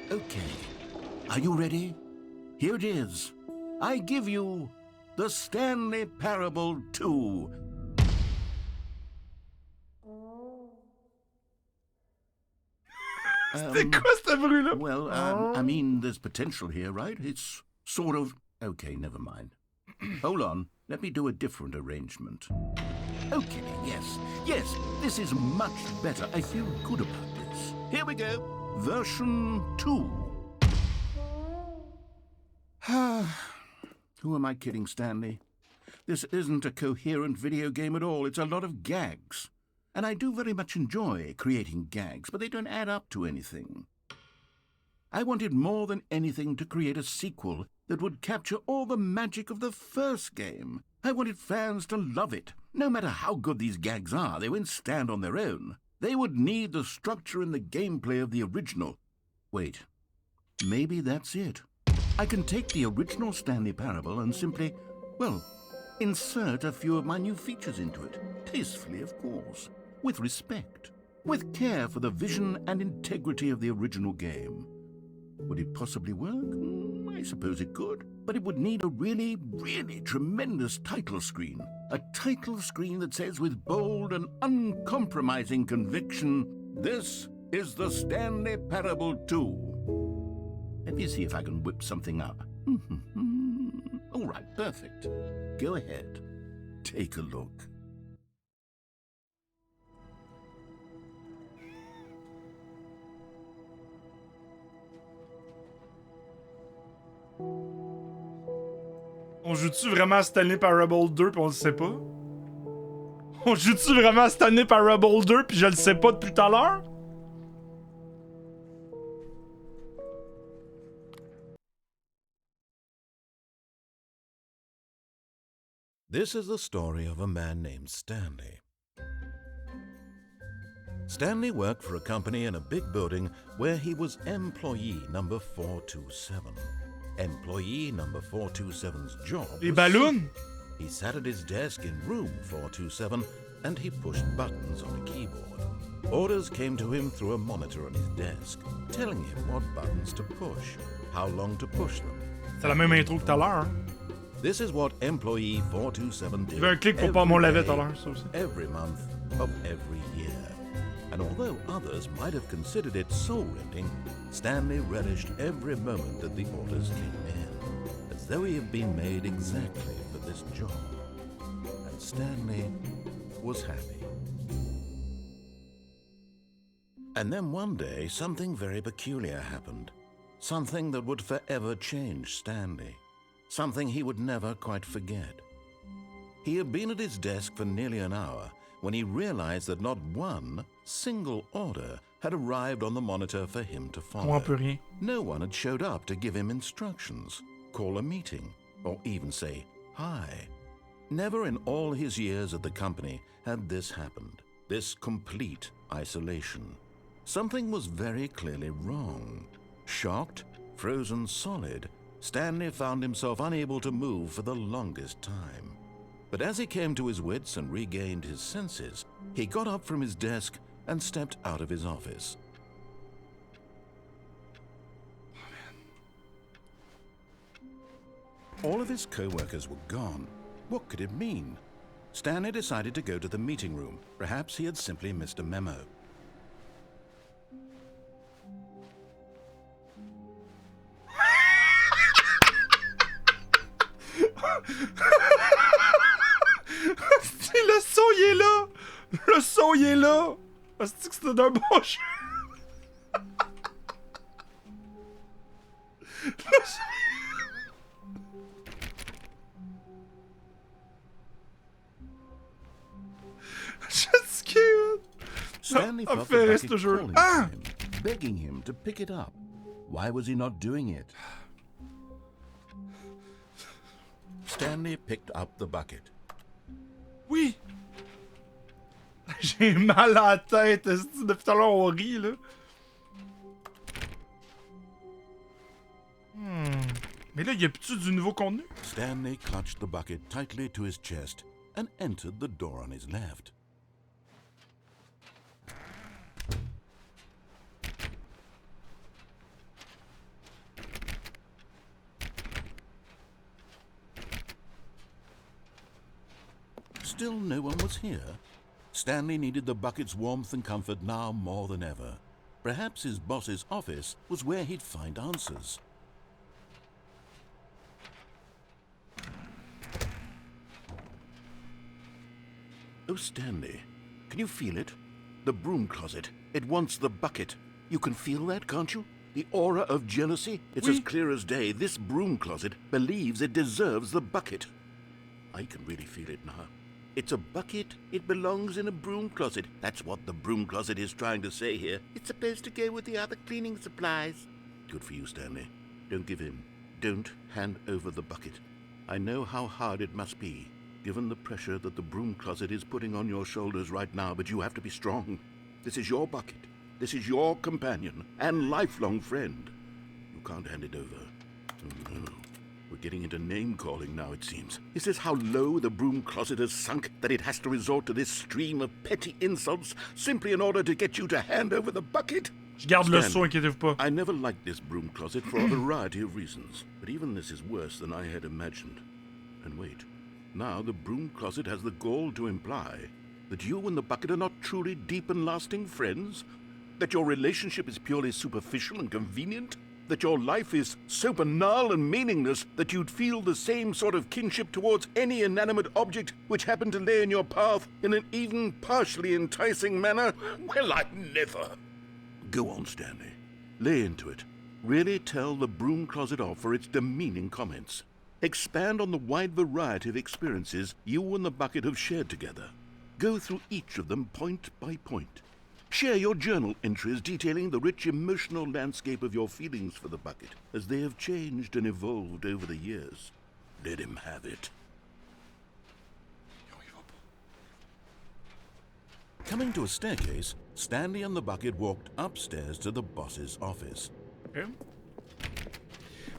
Okay. Are you ready? Here it is. I give you the Stanley Parable 2. C'était quoi ce bruit-là? Well, I mean, there's potential here, right? It's sort of... Okay, never mind. Hold on, let me do a different arrangement. Okay, yes, this is much better. I feel good about this. Here we go. Version 2. Who am I kidding, Stanley? This isn't a coherent video game at all. It's a lot of gags. And I do very much enjoy creating gags, but they don't add up to anything. I wanted more than anything to create a sequel that would capture all the magic of the first game. I wanted fans to love it. No matter how good these gags are, they won't stand on their own. They would need the structure and the gameplay of the original. Wait, maybe that's it. I can take the original Stanley Parable and simply, well, insert a few of my new features into it. Tastefully, of course. With respect. With care for the vision and integrity of the original game. Would it possibly work? I suppose it could. But it would need a really, really tremendous title screen. A title screen that says with bold and uncompromising conviction, "This is the Stanley Parable 2." Let me see if I can whip something up. All right, perfect. Go ahead. Take a look. On joue-tu vraiment à Stanley Parable 2 pis on le sait pas? On joue-tu vraiment à Stanley Parable 2 pis je le sais pas depuis tout à l'heure? This is the story of a man named Stanley. Stanley worked for a company in a big building where he was employee number 427. Employee number 427's job Les was ballons? he sat at his desk in room 427 and he pushed buttons on a keyboard. Orders came to him through a monitor on his desk, telling him what buttons to push, how long to push them. C'est la même intro que tout à l'heure, hein? This is what employee 427 did Il y avait un clic pour pas mon laver tout à l'heure, ça aussi. every month of every year. And although others might have considered it soul-rending, Stanley relished every moment that the orders came in, as though he had been made exactly for this job. And Stanley was happy. And then one day, something very peculiar happened. Something that would forever change Stanley. Something he would never quite forget. He had been at his desk for nearly an hour when he realized that not one single order had arrived on the monitor for him to follow. Comprends plus rien. No one had showed up to give him instructions, call a meeting, or even say hi. Never in all his years at the company had this happened, this complete isolation. Something was very clearly wrong. Shocked, frozen solid, Stanley found himself unable to move for the longest time. But as he came to his wits and regained his senses, he got up from his desk and stepped out of his office. All of his co-workers were gone. What could it mean? Stanley decided to go to the meeting room. Perhaps he had simply missed a memo. Le son, il est là! Le son, il est là! Est-ce que c'était d'un bon jeu? Le son... Je suis Stanley felt the bucket calling to him, begging him to pick it up. Why was he not doing it? Stanley picked up the bucket. Oui! J'ai mal à la tête, depuis tout à l'heure on rit, là. Mais là, y a plus du nouveau contenu? Stanley clutched the bucket tightly to his chest and entered the door on his left. Still no one was here. Stanley needed the bucket's warmth and comfort now more than ever. Perhaps his boss's office was where he'd find answers. Oh, Stanley, can you feel it? The broom closet. It wants the bucket. You can feel that, can't you? The aura of jealousy? It's as clear as day. This broom closet believes it deserves the bucket. I can really feel it now. It's a bucket. It belongs in a broom closet. That's what the broom closet is trying to say here. It's supposed to go with the other cleaning supplies. Good for you, Stanley. Don't give in. Don't hand over the bucket. I know how hard it must be, given the pressure that the broom closet is putting on your shoulders right now, but you have to be strong. This is your bucket. This is your companion and lifelong friend. You can't hand it over. Oh, no. We're getting into name-calling now, it seems. Is this how low the broom closet has sunk, that it has to resort to this stream of petty insults simply in order to get you to hand over the bucket? Je garde le saut, inquiétez-vous pas. I never liked this broom closet for a variety of reasons, but even this is worse than I had imagined. And wait, now the broom closet has the gall to imply that you and the bucket are not truly deep and lasting friends? That your relationship is purely superficial and convenient? That your life is so banal and meaningless that you'd feel the same sort of kinship towards any inanimate object which happened to lay in your path in an even partially enticing manner? Well, I never. Go on, Stanley. Lay into it. Really tell the broom closet off for its demeaning comments. Expand on the wide variety of experiences you and the bucket have shared together. Go through each of them point by point. Share your journal entries detailing the rich emotional landscape of your feelings for the bucket as they have changed and evolved over the years. Let him have it. Coming to a staircase, Stanley and the bucket walked upstairs to the boss's office. Okay.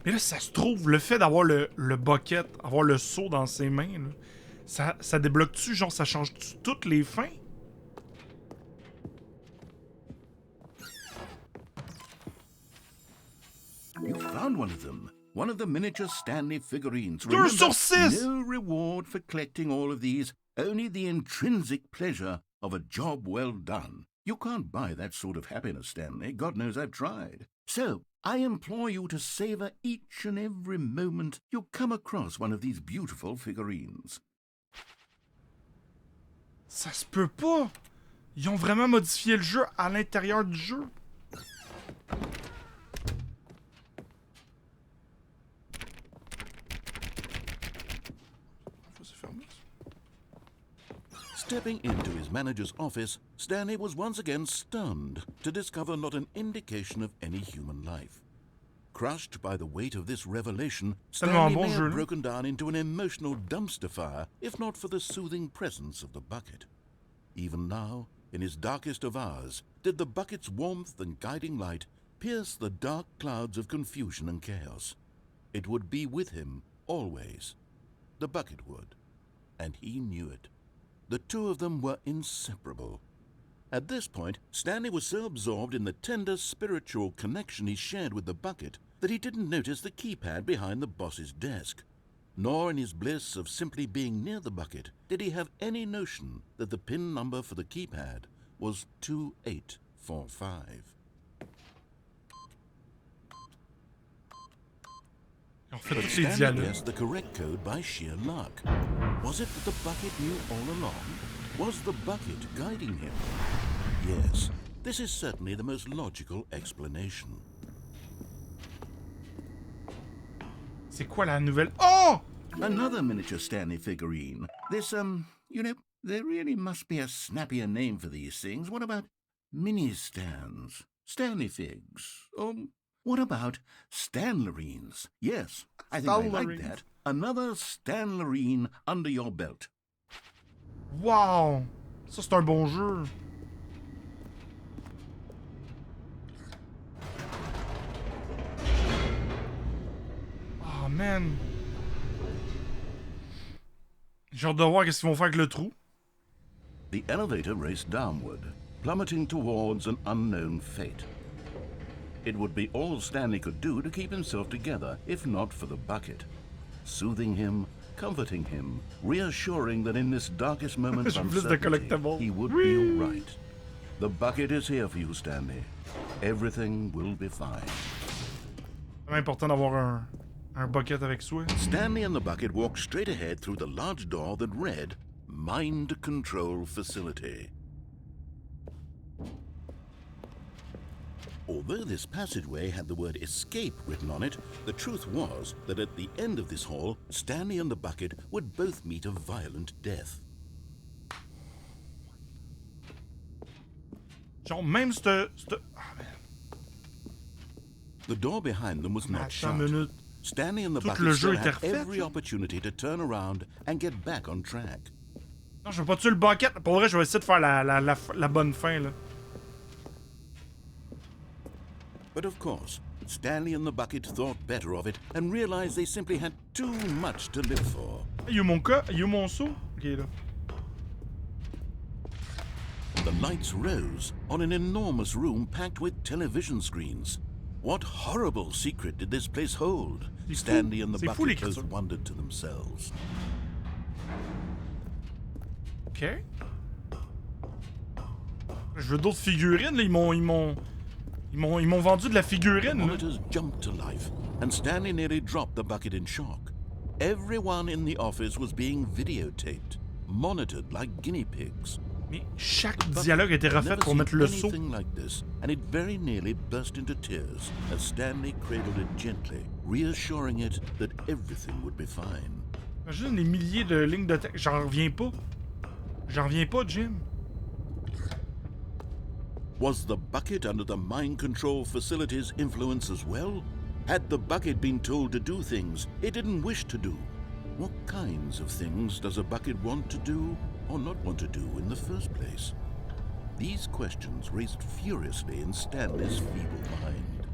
Mais là, ça se trouve, le fait d'avoir le bucket, avoir le seau dans ses mains, là, ça débloque-tu, genre, ça change-tu toutes les fins? You found one of them. One of the miniature Stanley figurines. 2 sur 6! No reward for collecting all of these, only the intrinsic pleasure of a job well done. You can't buy that sort of happiness, Stanley. God knows I've tried. So, I implore you to savor each and every moment you come across one of these beautiful figurines. Ça se peut pas! Ils ont vraiment modifié le jeu à l'intérieur du jeu. Stepping into his manager's office, Stanley was once again stunned to discover not an indication of any human life. Crushed by the weight of this revelation, Stanley may have broken down into an emotional dumpster fire if not for the soothing presence of the bucket. Even now, in his darkest of hours, did the bucket's warmth and guiding light pierce the dark clouds of confusion and chaos. It would be with him always. The bucket would, and he knew it. The two of them were inseparable. At this point, Stanley was so absorbed in the tender spiritual connection he shared with the bucket that he didn't notice the keypad behind the boss's desk. Nor in his bliss of simply being near the bucket did he have any notion that the PIN number for the keypad was 2845. Stanley guessed the correct code by sheer luck. Was it that the bucket knew all along? Was the bucket guiding him? Yes, this is certainly the most logical explanation. C'est quoi la nouvelle? Oh! Another miniature Stanley figurine. This, you know, there really must be a snappier name for these things. What about mini-stands? Stanley figs? What about Stanlerines? Yes, I think I like that. Another Stanlerine under your belt. Wow! Ça, c'est un bon jeu. Oh, man. J'ai hâte de voir qu'est-ce qu'ils vont faire avec le trou. The elevator raced downward, plummeting towards an unknown fate. It would be all Stanley could do to keep himself together, if not for the bucket. Soothing him, comforting him, reassuring that in this darkest moment of uncertainty, he would be all right. The bucket is here for you, Stanley. Everything will be fine. C'est important d'avoir un bucket avec soi. Stanley and the bucket walked straight ahead through the large door that read, mind control facility. Although this passageway had the word escape written on it, the truth was that at the end of this hall, Stanley and the bucket would both meet a violent death. Genre, même c'te... The door behind them was not shut. Minute. Stanley and the Tout bucket le still jeu était had refait, every opportunity to turn around and get back on track. Non, je veux pas tuer le bucket. Pour vrai, je vais essayer de faire la bonne fin, là. But of course, Stanley and the bucket thought better of it and realized they simply had too much to live for. Il y a mon cas, il y a mon saut. Ok, là. The lights rose on an enormous room packed with television screens. What horrible secret did this place hold? Stanley and the bucket both wondered to themselves. Ok. Je veux d'autres figurines, là. Ils m'ont vendu de la figurine, là. Monitors jumped to life, and Stanley nearly dropped the bucket in shock. Everyone in the office was being videotaped, monitored like guinea pigs. Mais chaque dialogue était refait pour mettre le saut. Like this, and it very nearly burst into tears as Stanley cradled it gently, reassuring it that everything would be fine. Imagine les milliers de lignes de texte. J'en reviens pas. J'en reviens pas, Jim. Was the bucket under the mind control facility's influence as well? Had the bucket been told to do things it didn't wish to do? What kinds of things does a bucket want to do or not want to do in the first place? These questions raced furiously in Stanley's feeble mind.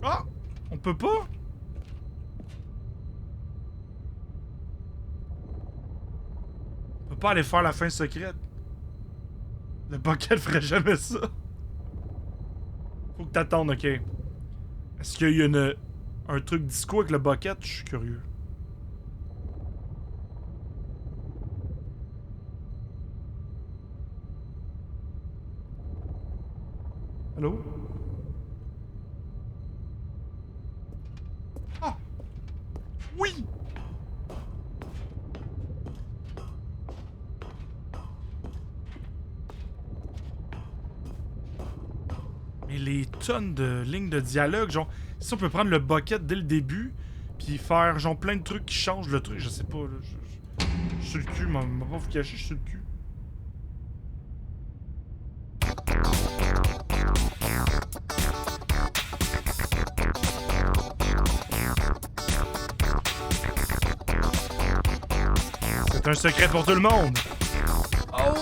Ah! On peut pas? On peut pas aller faire la fin secrète. Le bucket ferait jamais ça. Faut que t'attendes, ok. Est-ce qu'il y a un truc disco avec le bucket? Je suis curieux. Allô? Ah! Oui! Mais les tonnes de lignes de dialogue, genre, si on peut prendre le bucket dès le début, puis faire genre plein de trucs qui changent le truc, je sais pas, là, je suis sur le cul, m'a pas vous cacher, je suis sur le cul. C'est un secret pour tout le monde. Oh!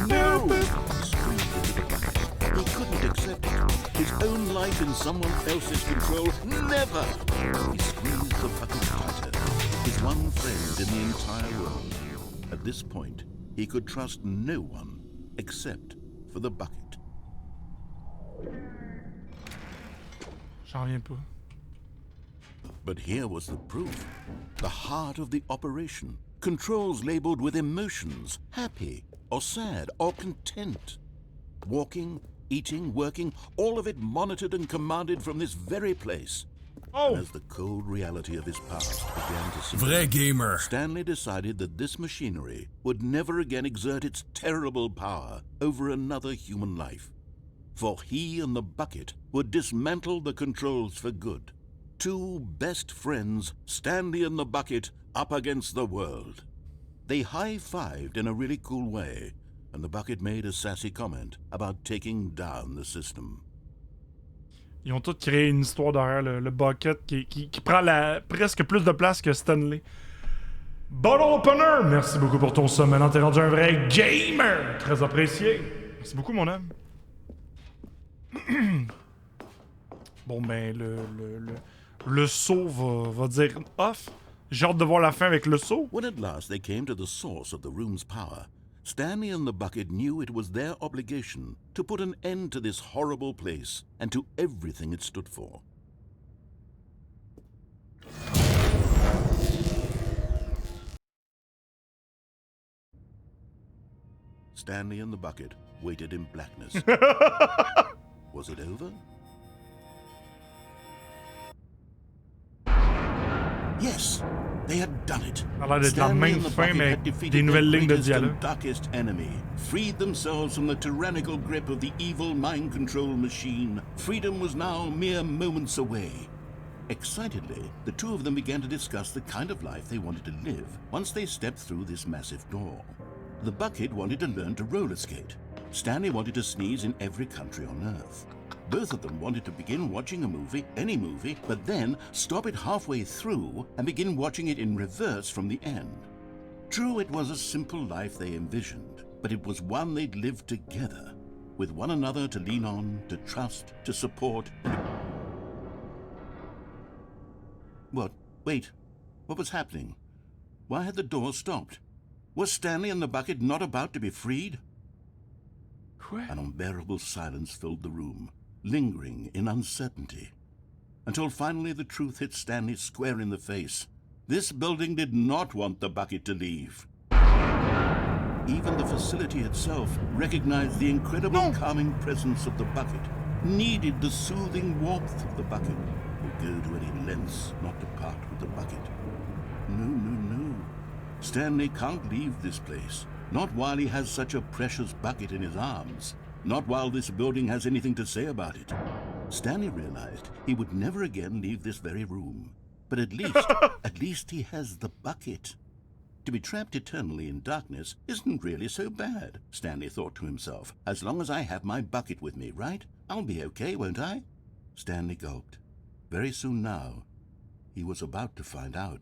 No! He screamed into the bucket. He couldn't accept it. His own life in someone else's control. Never! He squeezed the bucket tighter. His one friend in the entire world. At this point, he could trust no one except for the bucket. J'en reviens pas. But here was the proof. The heart of the operation. Controls labeled with emotions. Happy, or sad, or content. Walking, eating, working, all of it monitored and commanded from this very place. Oh! And as the cold reality of his past began to sink Vrai in, gamer. Stanley decided that this machinery would never again exert its terrible power over another human life. For he and the bucket would dismantle the controls for good. Two best friends, Stanley and the bucket, up against the world. They high-fived in a really cool way, and the bucket made a sassy comment about taking down the system. Ils ont tous créé une histoire derrière le bucket qui prend presque plus de place que Stanley. Bottle Opener! Merci beaucoup pour ton sub. Maintenant, t'es rendu un vrai gamer! Très apprécié. Merci beaucoup, mon homme. Bon, ben, le saut va dire off. J'ai hâte de voir la fin avec le saut. When at last they came to the source of the room's power, Stanley and the bucket knew it was their obligation to put an end to this horrible place and to everything it stood for. Stanley and the bucket waited in blackness. Was it over? Yes, they had done it. Ça a l'air d'être la Stanley même and the fin, bucket mais had des defeated nouvelles their lignes de greatest dialogue. and darkest enemy, freed themselves from the tyrannical grip of the evil mind control machine. Freedom was now mere moments away. Excitedly, the two of them began to discuss the kind of life they wanted to live once they stepped through this massive door. The bucket wanted to learn to roller skate. Stanley wanted to sneeze in every country on Earth. Both of them wanted to begin watching a movie, any movie, but then stop it halfway through and begin watching it in reverse from the end. True, it was a simple life they envisioned, but it was one they'd lived together, with one another to lean on, to trust, to support. What? Wait. What was happening? Why had the door stopped? Was Stanley and the bucket not about to be freed? Quoi? An unbearable silence filled the room, lingering in uncertainty, until finally the truth hit Stanley square in the face. This building did not want the bucket to leave. Even the facility itself recognized the incredible calming presence of the bucket, needed the soothing warmth of the bucket, would go to any lengths not to part with the bucket. No. Stanley can't leave this place. Not while he has such a precious bucket in his arms. Not while this building has anything to say about it. Stanley realized he would never again leave this very room. But at least he has the bucket. To be trapped eternally in darkness isn't really so bad, Stanley thought to himself. As long as I have my bucket with me, right? I'll be okay, won't I? Stanley gulped. Very soon now, he was about to find out.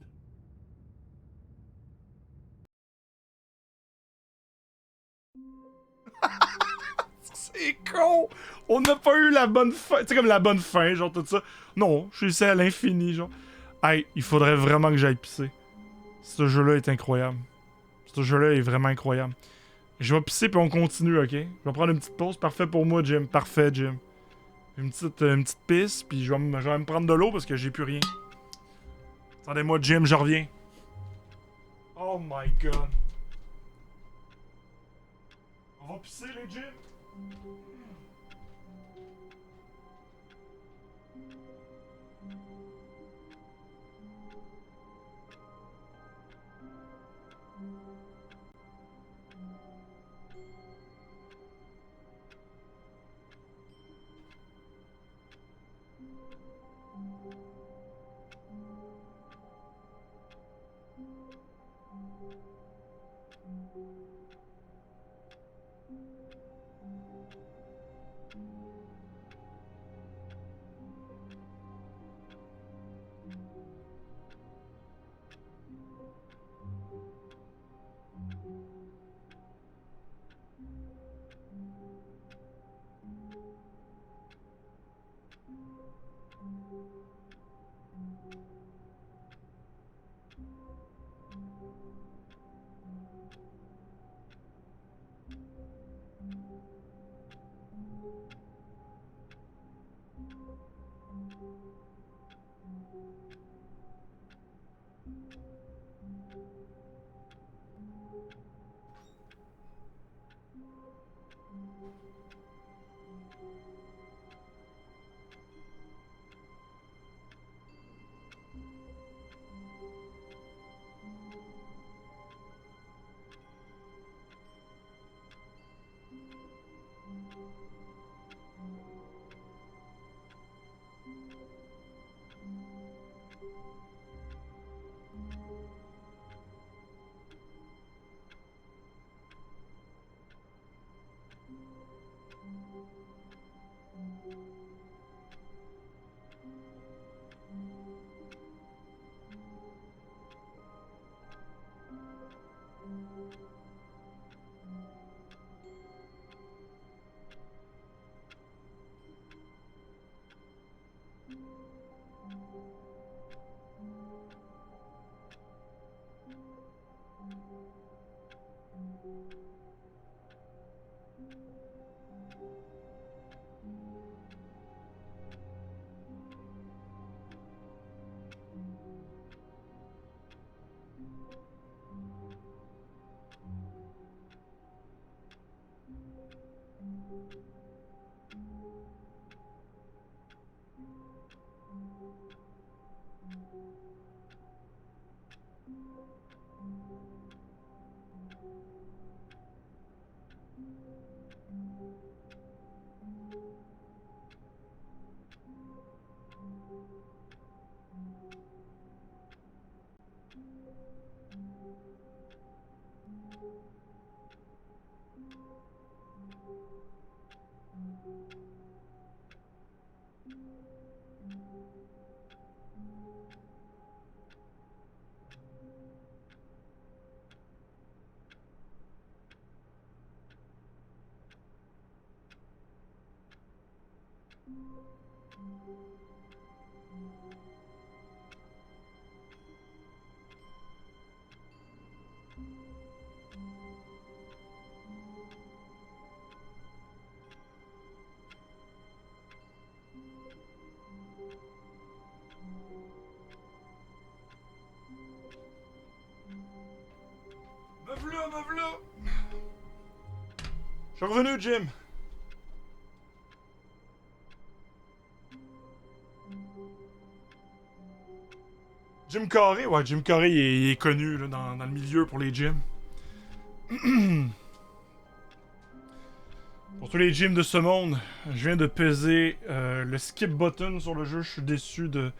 C'est con! On n'a pas eu la bonne fin. Tu sais, comme la bonne fin, genre tout ça. Non, je suis ici à l'infini, genre. Hey, il faudrait vraiment que j'aille pisser. Ce jeu-là est incroyable. Ce jeu-là est vraiment incroyable. Je vais pisser puis on continue, ok? Je vais prendre une petite pause. Parfait pour moi, Jim. Parfait, Jim. Une petite pisse, puis je vais me prendre de l'eau parce que j'ai plus rien. Attendez-moi, Jim, je reviens. Oh my god. On va pisser, les Jim? Me v'là, me v'là! Je suis revenu, Jim! Jim Carrey, ouais, Jim Carrey il est connu là, dans le milieu pour les gyms. Pour tous les gyms de ce monde, je viens de peser le skip button sur le jeu. Je suis déçu de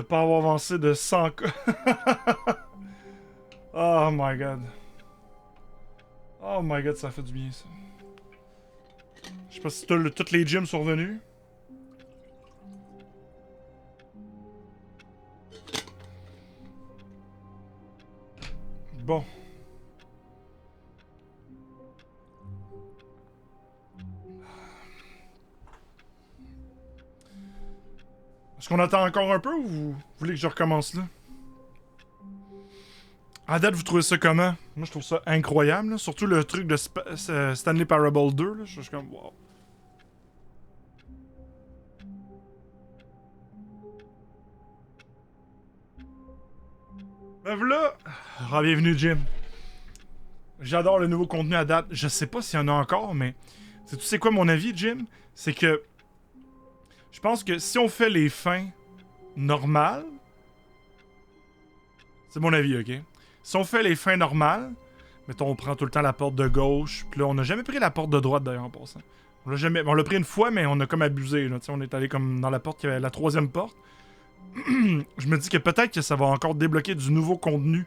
pas avoir avancé de 100 cas. Oh my god. Oh my god, ça fait du bien ça. Je sais pas si toutes les gyms sont revenus. Bon. Est-ce qu'on attend encore un peu ou vous voulez que je recommence là? À date, vous trouvez ça comment? Moi, je trouve ça incroyable, là. Surtout le truc de Stanley Parable 2, là. Je suis comme, wow. Ben voilà! Bienvenue, Jim. J'adore le nouveau contenu à date. Je sais pas s'il y en a encore, mais... Tu sais quoi mon avis, Jim? C'est que... Je pense que si on fait les fins normales... C'est mon avis, ok? Si on fait les fins normales... Mettons, on prend tout le temps la porte de gauche, puis là, on n'a jamais pris la porte de droite, d'ailleurs, en passant. On l'a pris une fois, mais on a comme abusé, là. T'sais, on est allé comme dans la porte, qui avait la troisième porte. Je me dis que peut-être que ça va encore débloquer du nouveau contenu.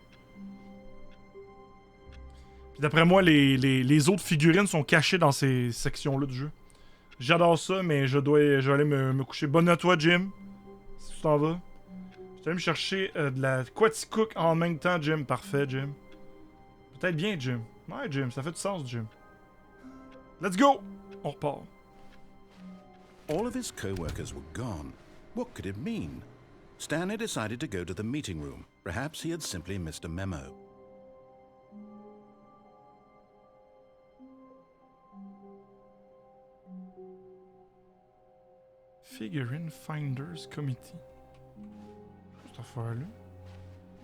Puis d'après moi, les autres figurines sont cachées dans ces sections-là du jeu. J'adore ça, mais je vais aller me coucher. Bonne nuit à toi, Jim. Si tu t'en vas. Je vais aller me chercher de la Quaticook en même temps, Jim. Parfait, Jim. Peut-être bien, Jim. Ouais, Jim, ça fait du sens, Jim. Let's go! On repart. All of his co-workers were gone. What could it mean? Stanley decided to go to the meeting room. Perhaps he had simply missed a memo. Figurine Finders Committee. Cette affaire-là.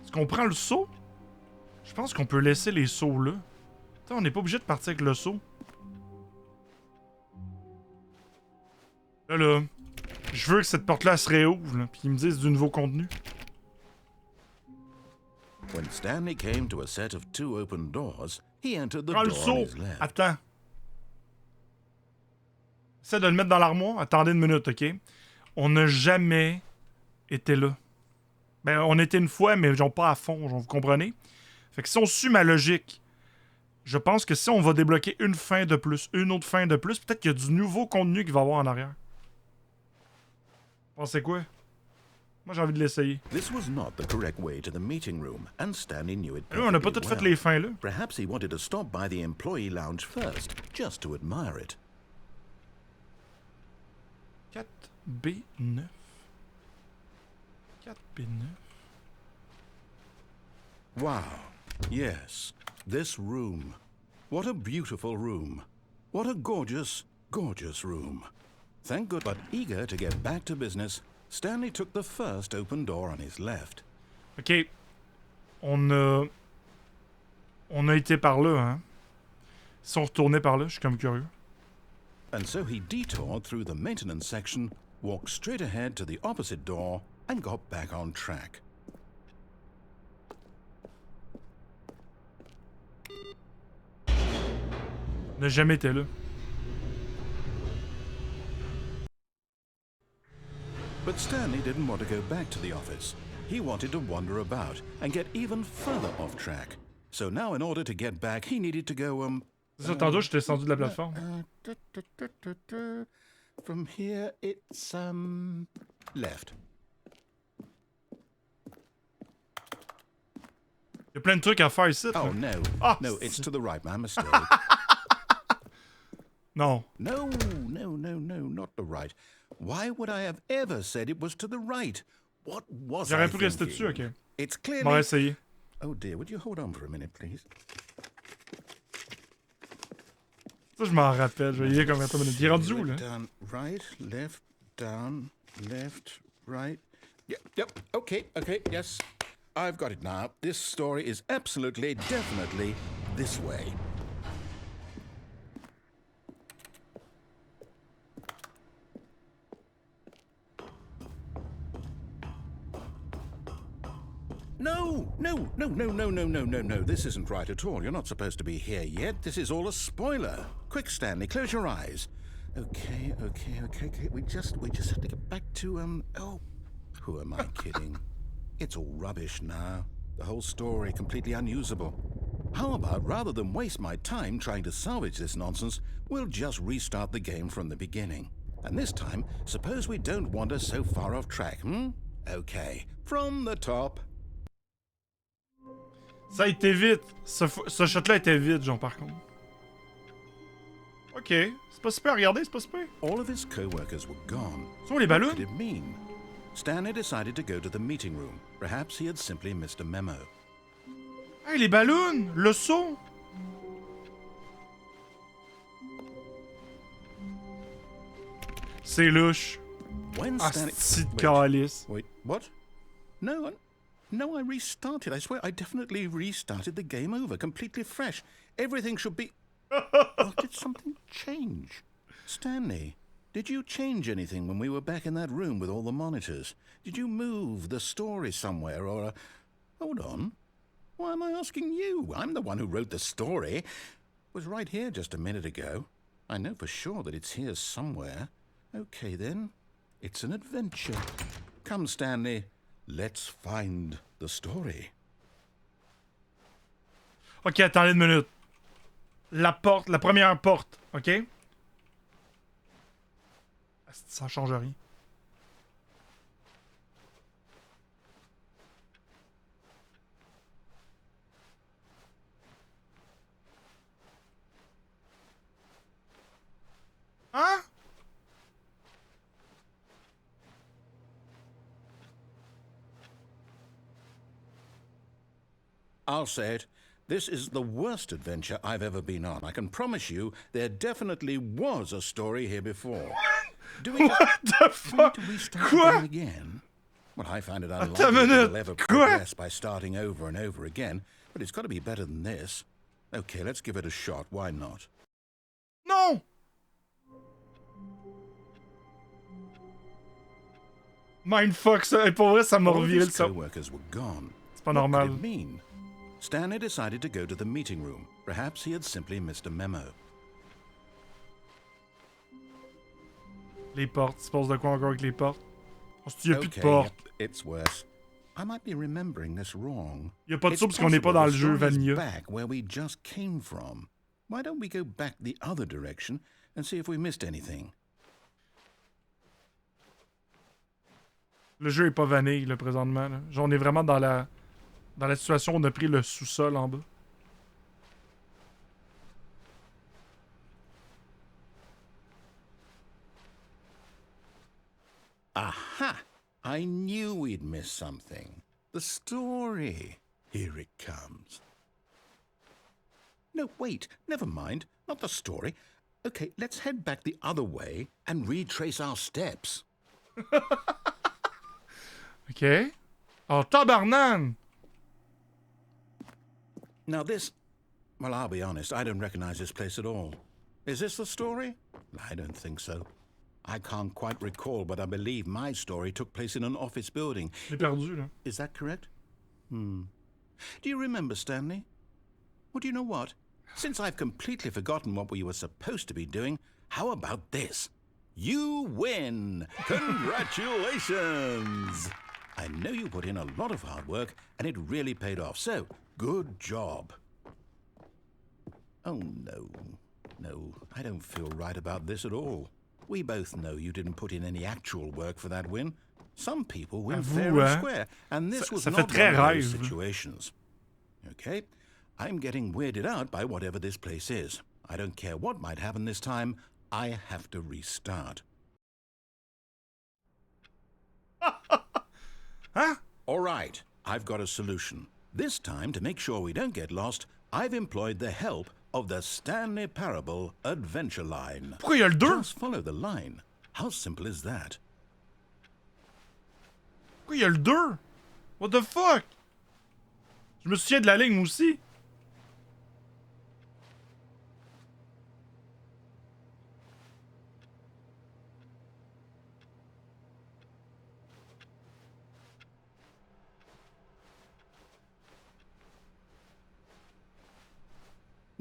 Est-ce qu'on prend le seau? Je pense qu'on peut laisser les seaux là. Attends, on n'est pas obligé de partir avec le seau. Là. Je veux que cette porte-là se réouvre, là, puis ils me disent du nouveau contenu. When Stanley came to a set of 2 open doors, he entered the Prends le door on seau! his left. Attends. Essaie de le mettre dans l'armoire. Attendez une minute, ok? On n'a jamais été là. Ben, on était une fois, mais genre pas à fond, genre, vous comprenez? Fait que si on suit ma logique, je pense que si on va débloquer une fin de plus, une autre fin de plus, peut-être qu'il y a du nouveau contenu qu'il va y avoir en arrière. Vous pensez quoi? Moi, j'ai envie de l'essayer. This was not the correct way to the meeting room, and Stanley knew it Là, on n'a pas perfectly toutes fait well. les fins, là. Perhaps he wanted to stop by the employee lounge first, just to admire it. 4B9. 4B9. Wow. Yes. This room. What a beautiful room. What a gorgeous, gorgeous room. Thank God, but eager to get back to business, Stanley took the first open door on his left. Ok. On a été par là, hein. Si on retournait par là, je suis comme curieux. And so he detoured through the maintenance section, walked straight ahead to the opposite door, and got back on track. On n'a jamais été là. But Stanley didn't want to go back to the office. He wanted to wander about and get even further off track. So now in order to get back, he needed to go, C'est ça, tantôt, je suis descendu de la plateforme. From here, it's, left. Il y a plein de trucs à faire ici. Oh, là. no. Ah, No, it's to the right, my mistake. Non. No, not the right. Why would I have ever said it was to the right? What was I J'aurais pu rester thinking? dessus, ok. It's On clearly... va essayer. Oh dear, would you hold on for a minute, please? Ça, je m'en rappelle. Je vais y aller comme 20 minutes. Il est rendu où, là? Down, right, down, left, right. Yep, okay, yes. I've got it now. This story is absolutely, definitely this way. No. This isn't right at all. You're not supposed to be here yet. This is all a spoiler. Quick, Stanley, close your eyes. Okay. We just have to get back to, oh, who am I kidding? It's all rubbish now. The whole story completely unusable. How about, rather than waste my time trying to salvage this nonsense, we'll just restart the game from the beginning. And this time, suppose we don't wander so far off track, Okay, from the top. Ça a été vite. Ce shot-là était vite, genre, par contre. Ok. C'est pas super, regardez, c'est pas super. All of his co-workers were gone. C'est où les What ballons? did it mean? Stanley decided to go to the meeting room. Perhaps he had simply missed a memo. Hey, les ballons! Le saut! C'est louche. When Ah, Stanley... c'est de Wait, calice. wait, what? No, I restarted. I swear, I definitely restarted the game over, completely fresh. Everything should be... Or did something change? Stanley, did you change anything when we were back in that room with all the monitors? Did you move the story somewhere, or... Hold on. Why am I asking you? I'm the one who wrote the story. It was right here just a minute ago. I know for sure that it's here somewhere. Okay, then. It's an adventure. Come, Stanley. Let's find the story. Ok, attendez une minute. La porte, la première porte, ok? Ça change rien. Hein? I'll say it. This is the worst adventure I've ever been on. I can promise you there definitely was a story here before. Do we What the fuck? need to restart Quoi? the game again? Well, I find it unlikely Attends une that minute. we'll ever Quoi? progress by starting over and over again, but it's got to be better than this. Okay, let's give it a shot. Why not? Non! Mindfuck, ça. Et pour vrai, ça m'a All of reviré le his cerveau. co-workers were gone. C'est pas What normal. could it mean? Stanley decided to go to the meeting room. Perhaps he had simply missed a memo. Les portes. Il se passe de quoi encore avec les portes? On se dit, il n'y a plus de Okay, portes. yep, it's worse. I might be remembering this wrong. Il n'y a pas de It's ça parce qu'on n'est pas dans le possible jeu the story is vanilla. back where we just came from. Why don't we go back the other direction and see if we missed anything? Le jeu est pas vanille, là, présentement. Là. Genre, on est vraiment dans la situation où on a pris le sous-sol en bas. Aha! I knew we'd miss something. The story. Here it comes. No, wait. Never mind. Not the story. Okay, let's head back the other way and retrace our steps. OK. Oh, tabarnan! Now this... Well, I'll be honest. I don't recognize this place at all. Is this the story? I don't think so. I can't quite recall, but I believe my story took place in an office building. Je l'ai perdu, là. Is that correct? Do you remember, Stanley? Well, do you know what? Since I've completely forgotten what we were supposed to be doing, how about this? You win! Congratulations! I know you put in a lot of hard work, and it really paid off, so good job. Oh, no. No, I don't feel right about this at all. We both know you didn't put in any actual work for that win. Some people win Avoue, fair and hein? square, and this was Ça not fait très one of those rêve. situations. Okay, I'm getting weirded out by whatever this place is. I don't care what might happen this time, I have to restart. All right, I've got a solution. This time, to make sure we don't get lost, I've employed the help of the Stanley Parable Adventure Line. Pourquoi il y a le 2? Just follow the line. How simple is that? Pourquoi il y a le 2? What the fuck? Je me souviens de la ligne aussi.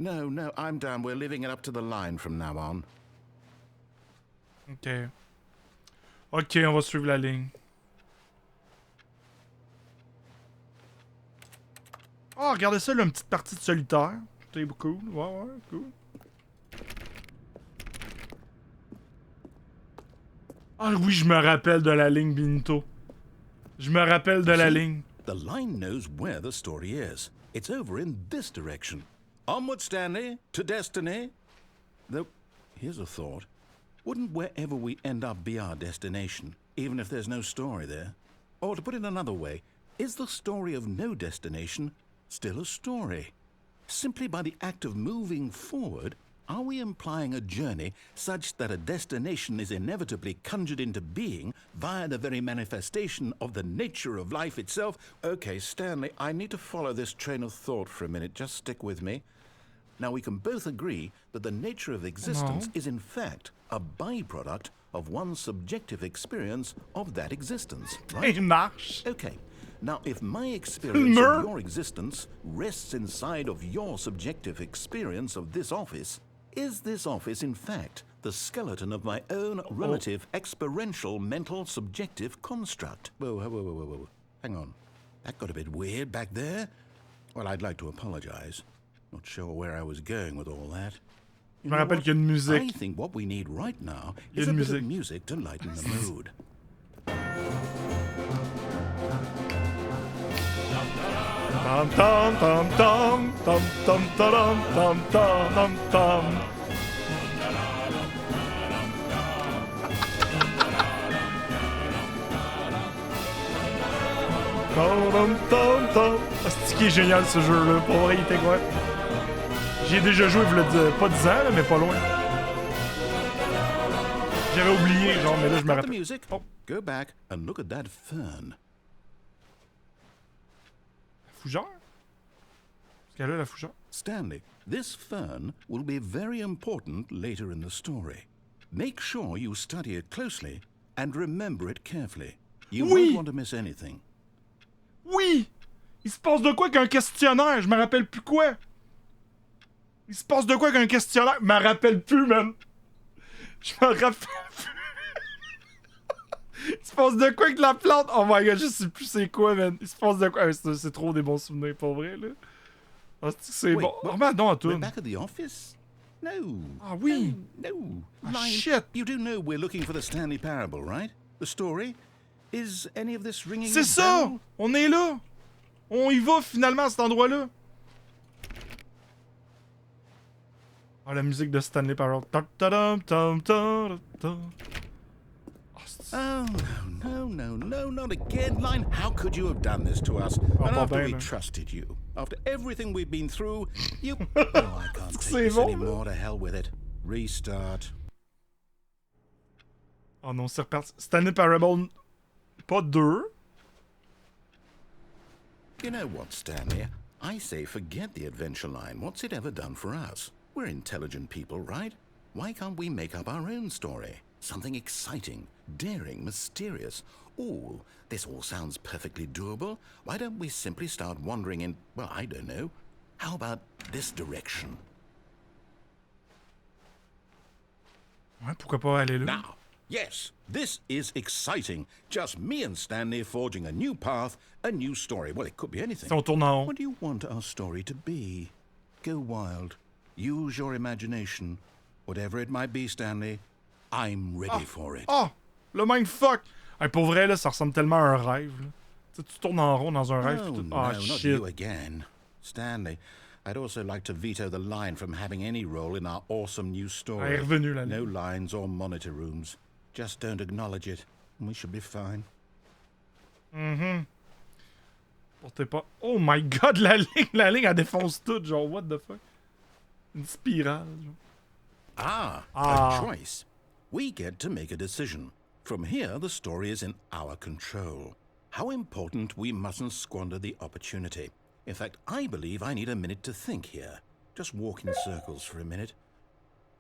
No, I'm down. We're leaving it up to the line from now on. Ok. Ok, on va suivre la ligne. Oh, regardez ça, là, une petite partie de solitaire. C'est cool. Ouais, cool. Ah oui, je me rappelle de la ligne Binto. Je me rappelle de la ligne. The line knows where the story is. It's over in this direction. Onward, Stanley, to destiny. Though, here's a thought. Wouldn't wherever we end up be our destination, even if there's no story there? Or to put it another way, is the story of no destination still a story? Simply by the act of moving forward, are we implying a journey such that a destination is inevitably conjured into being via the very manifestation of the nature of life itself? Okay, Stanley, I need to follow this train of thought for a minute. Just stick with me. Now, we can both agree that the nature of existence is in fact a byproduct of one's subjective experience of that existence, right? Il marche. Okay. Now, if my experience of your existence rests inside of your subjective experience of this office, is this office, in fact, the skeleton of my own relative experiential mental subjective construct? Whoa. Hang on. That got a bit weird back there. Well, I'd like to apologize. Not sure where I was going with all that. Je me rappelle qu'il y a une musique. I think what we need right now is a bit of music to lighten the mood. Tam tam tam tam tam tam tam tam tam tam. C'est qui est génial ce jeu-là. Pour vrai, il était quoi? J'y ai déjà joué, pas 10 ans, là, mais pas loin. J'avais oublié, genre, mais là, je me rappelle. Oh. Go back and look at that fern. Fougère? Est-ce qu'elle a la fougère? Stanley, this fern will be very important later in the story. Make sure you study it closely and remember it carefully. You won't want to miss anything. Oui! Il se passe de quoi qu'un questionnaire? Je me rappelle plus quoi. Il se passe de quoi qu'un questionnaire? Je me rappelle plus, man. Je me rappelle plus. Il se passe de quoi avec la plante? Oh my god, je sais plus c'est quoi, man. Il se passe de quoi? C'est trop des bons souvenirs, pour vrai, là. Ah, c'est bon. Remets donc à tout. Back at the office? No. Ah oui. No. Ah, shit. You do know we're looking for the Stanley Parable, right? The story? Is any of this ringing C'est ça! bell? On est là! On y va finalement à cet endroit-là. Ah, la musique de Stanley Parable. Oh, no, not again, Line. How could you have done this to us? And after we trusted you, after everything we've been through, you... Oh, I can't take this anymore. To hell with it. Restart. Oh non, c'est reparti. Stanley Parable, pas 2. You know what, Stanley? I say forget the adventure line. What's it ever done for us? We're intelligent people, right? Why can't we make up our own story? Something exciting, daring, mysterious. Ooh, this all sounds perfectly doable. Why don't we simply start wandering in, well, I don't know. How about this direction? Ouais, pourquoi pas aller là? Now, yes, this is exciting. Just me and Stanley forging a new path, a new story. Well, it could be anything. Si on tourne en rond. What do you want our story to be? Go wild. Use your imagination. Whatever it might be, Stanley, I'm ready for it. Oh! Le mindfuck! Hey, pour vrai, là, ça ressemble tellement à un rêve. Là. Tu sais, tu tournes en rond dans un rêve. Oh, no, not you again. Stanley, I'd also like to veto the line from having any role in our awesome new story. Elle est revenue, là. No lines or monitor rooms. Just don't acknowledge it, and we should be fine. Portez pas. Oh my god, la ligne, elle défonce tout, genre, what the fuck? Une spirale, genre. A choice. We get to make a decision. From here, the story is in our control. How important we mustn't squander the opportunity. In fact, I believe I need a minute to think here. Just walk in circles for a minute.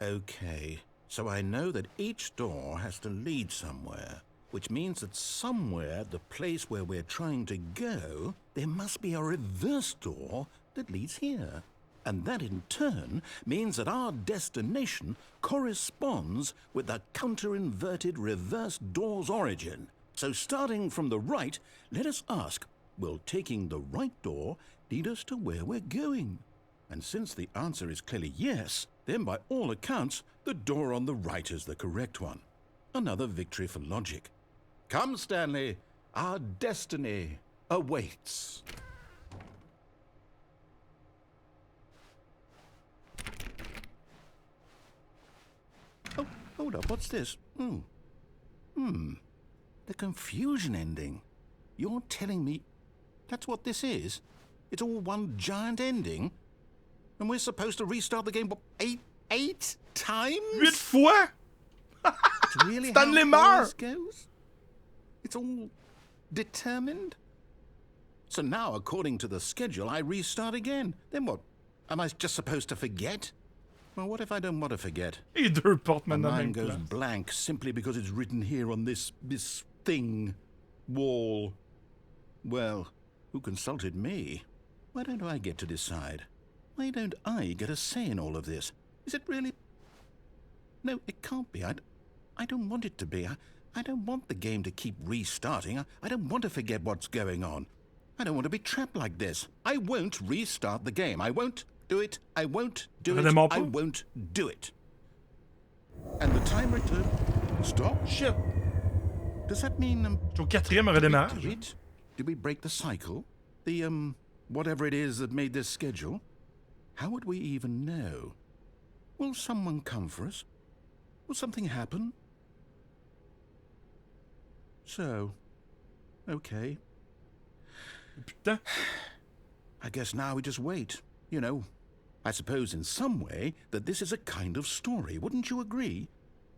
Okay, so I know that each door has to lead somewhere, which means that somewhere, the place where we're trying to go, there must be a reverse door that leads here. And that in turn means that our destination corresponds with the counter-inverted reverse door's origin. So starting from the right, let us ask, will taking the right door lead us to where we're going? And since the answer is clearly yes, then by all accounts, the door on the right is the correct one. Another victory for logic. Come, Stanley, our destiny awaits. Oh, hold up, what's this? The confusion ending. You're telling me that's what this is? It's all one giant ending? And we're supposed to restart the game, what, eight times? 8 fois? It's really Stanley how this goes? It's all determined? So now, according to the schedule, I restart again. Then what? Am I just supposed to forget? Well, what if I don't want to forget? Les deux portent My maintenant la mind même goes place. blank simply because it's written here on this thing, wall. Well, who consulted me? Why don't I get to decide? Why don't I get a say in all of this? Is it really? No, it can't be. I don't want it to be. I don't want the game to keep restarting. I don't want to forget what's going on. I don't want to be trapped like this. I won't restart the game. I won't do it. I won't do it. Redémarre I pas? won't do it. And the timer stop. Shit! Does that mean Je suis au 4e do redémarrage. it? Did we break the cycle? The whatever it is that made this schedule? How would we even know? Will someone come for us? Will something happen? So, okay. Putain. I guess now we just wait. You know, I suppose in some way that this is a kind of story, wouldn't you agree?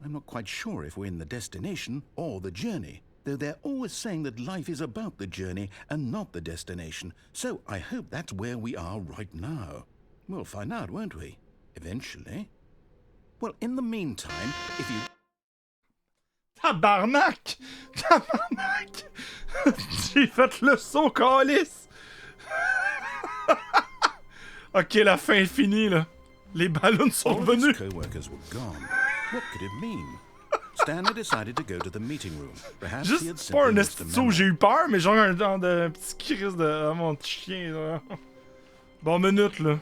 I'm not quite sure if we're in the destination or the journey, though they're always saying that life is about the journey and not the destination, so I hope that's where we are right now. We'll find out, won't we? Eventually. Well, in the meantime, if you... Tabarnak! Tabarnak! J'ai fait le saut, calice! Ok, la fin est finie, là. Les ballons sont All of his revenus. co-workers were gone. What could it mean? Stanley decided to go to the meeting room. Perhaps he had Juste pas un simply missed a esti de saut, memo. j'ai eu peur, mais genre un genre de petit crise de... Ah, mon petit chien, là. Bon, minute, là.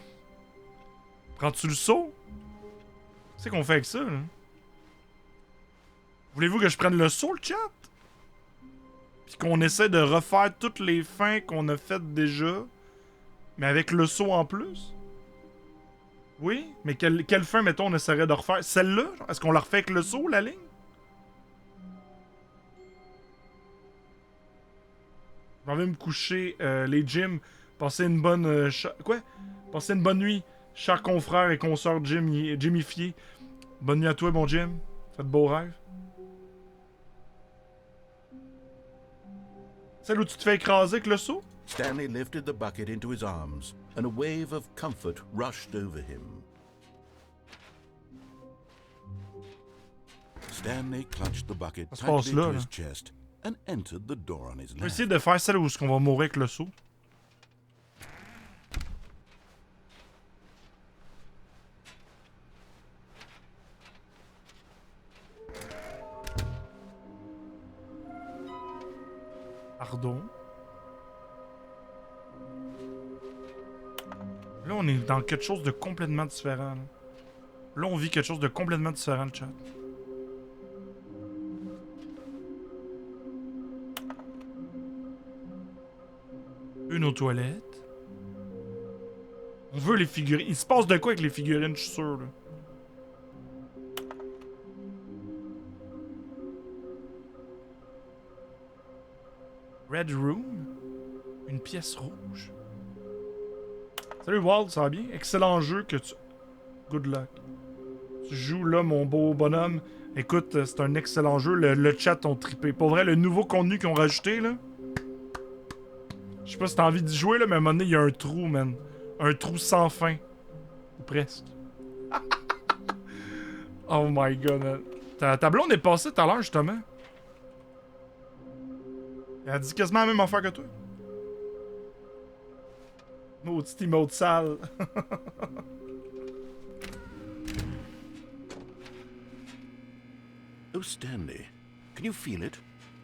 Prends-tu le saut? Qu'est-ce qu'on fait avec ça, là? Voulez-vous que je prenne le saut, le chat? Puis qu'on essaie de refaire toutes les fins qu'on a faites déjà, mais avec le saut en plus? Oui? Mais quelle fin, mettons, on essaierait de refaire? Celle-là? Genre? Est-ce qu'on la refait avec le saut, la ligne? Je m'en vais me coucher, les gyms. Passez une bonne... Quoi? Passez une bonne nuit, chers confrères et consoeurs Jimifiés. Bonne nuit à toi, bon Jim. Faites de beaux rêves. Celle où tu te fais écraser avec le seau? Stanley lifted the bucket into his arms, and a wave of comfort rushed over him. Stanley clutched the bucket Ça se passe tightly là, to là. his chest and entered the door on his On va left. essayer de faire celle où on va mourir avec le seau. Pardon. Là, on est dans quelque chose de complètement différent. Là, on vit quelque chose de complètement différent, le chat. Une aux toilettes. On veut les figurines. Il se passe de quoi avec les figurines, je suis sûr, là. Red Room? Une pièce rouge. Salut Walt, ça va bien? Excellent jeu que tu... Good luck. Tu joues là, mon beau bonhomme. Écoute, c'est un excellent jeu. Le chat ont trippé. Pour vrai, le nouveau contenu qu'ils ont rajouté, là... Je sais pas si t'as envie d'y jouer, là, mais à un moment donné, il y a un trou, man. Un trou sans fin. Ou presque. Oh my god, man. Ta blonde est passée tout à l'heure, justement. Elle a dit quasiment la même affaire que toi. Maudit emote sale. Oh, Stanley, can you feel it?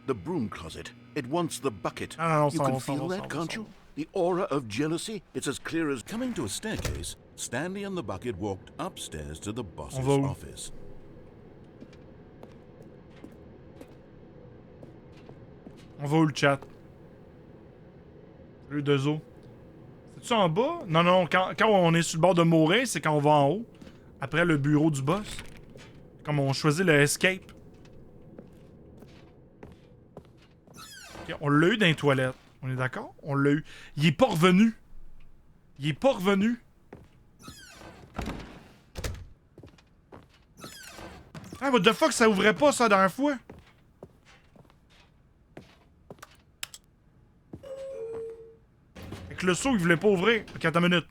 The broom closet. It wants the bucket. Ah, You can feel that, can't you? The aura of jealousy. It's as clear as... Coming to a staircase, Stanley and the bucket walked upstairs to the boss's On va où? office. On va où le chat? Salut Dezo. C'est-tu en bas? Non, non, quand on est sur le bord de mourir, c'est quand on va en haut. Après le bureau du boss. Comme on choisit le escape. Okay, on l'a eu dans les toilettes. On est d'accord? On l'a eu. Il est pas revenu. Il est pas revenu. Ah, what the fuck, ça ouvrait pas ça la dernière fois? Avec le saut, il voulait pas ouvrir. Ok, attends une minute.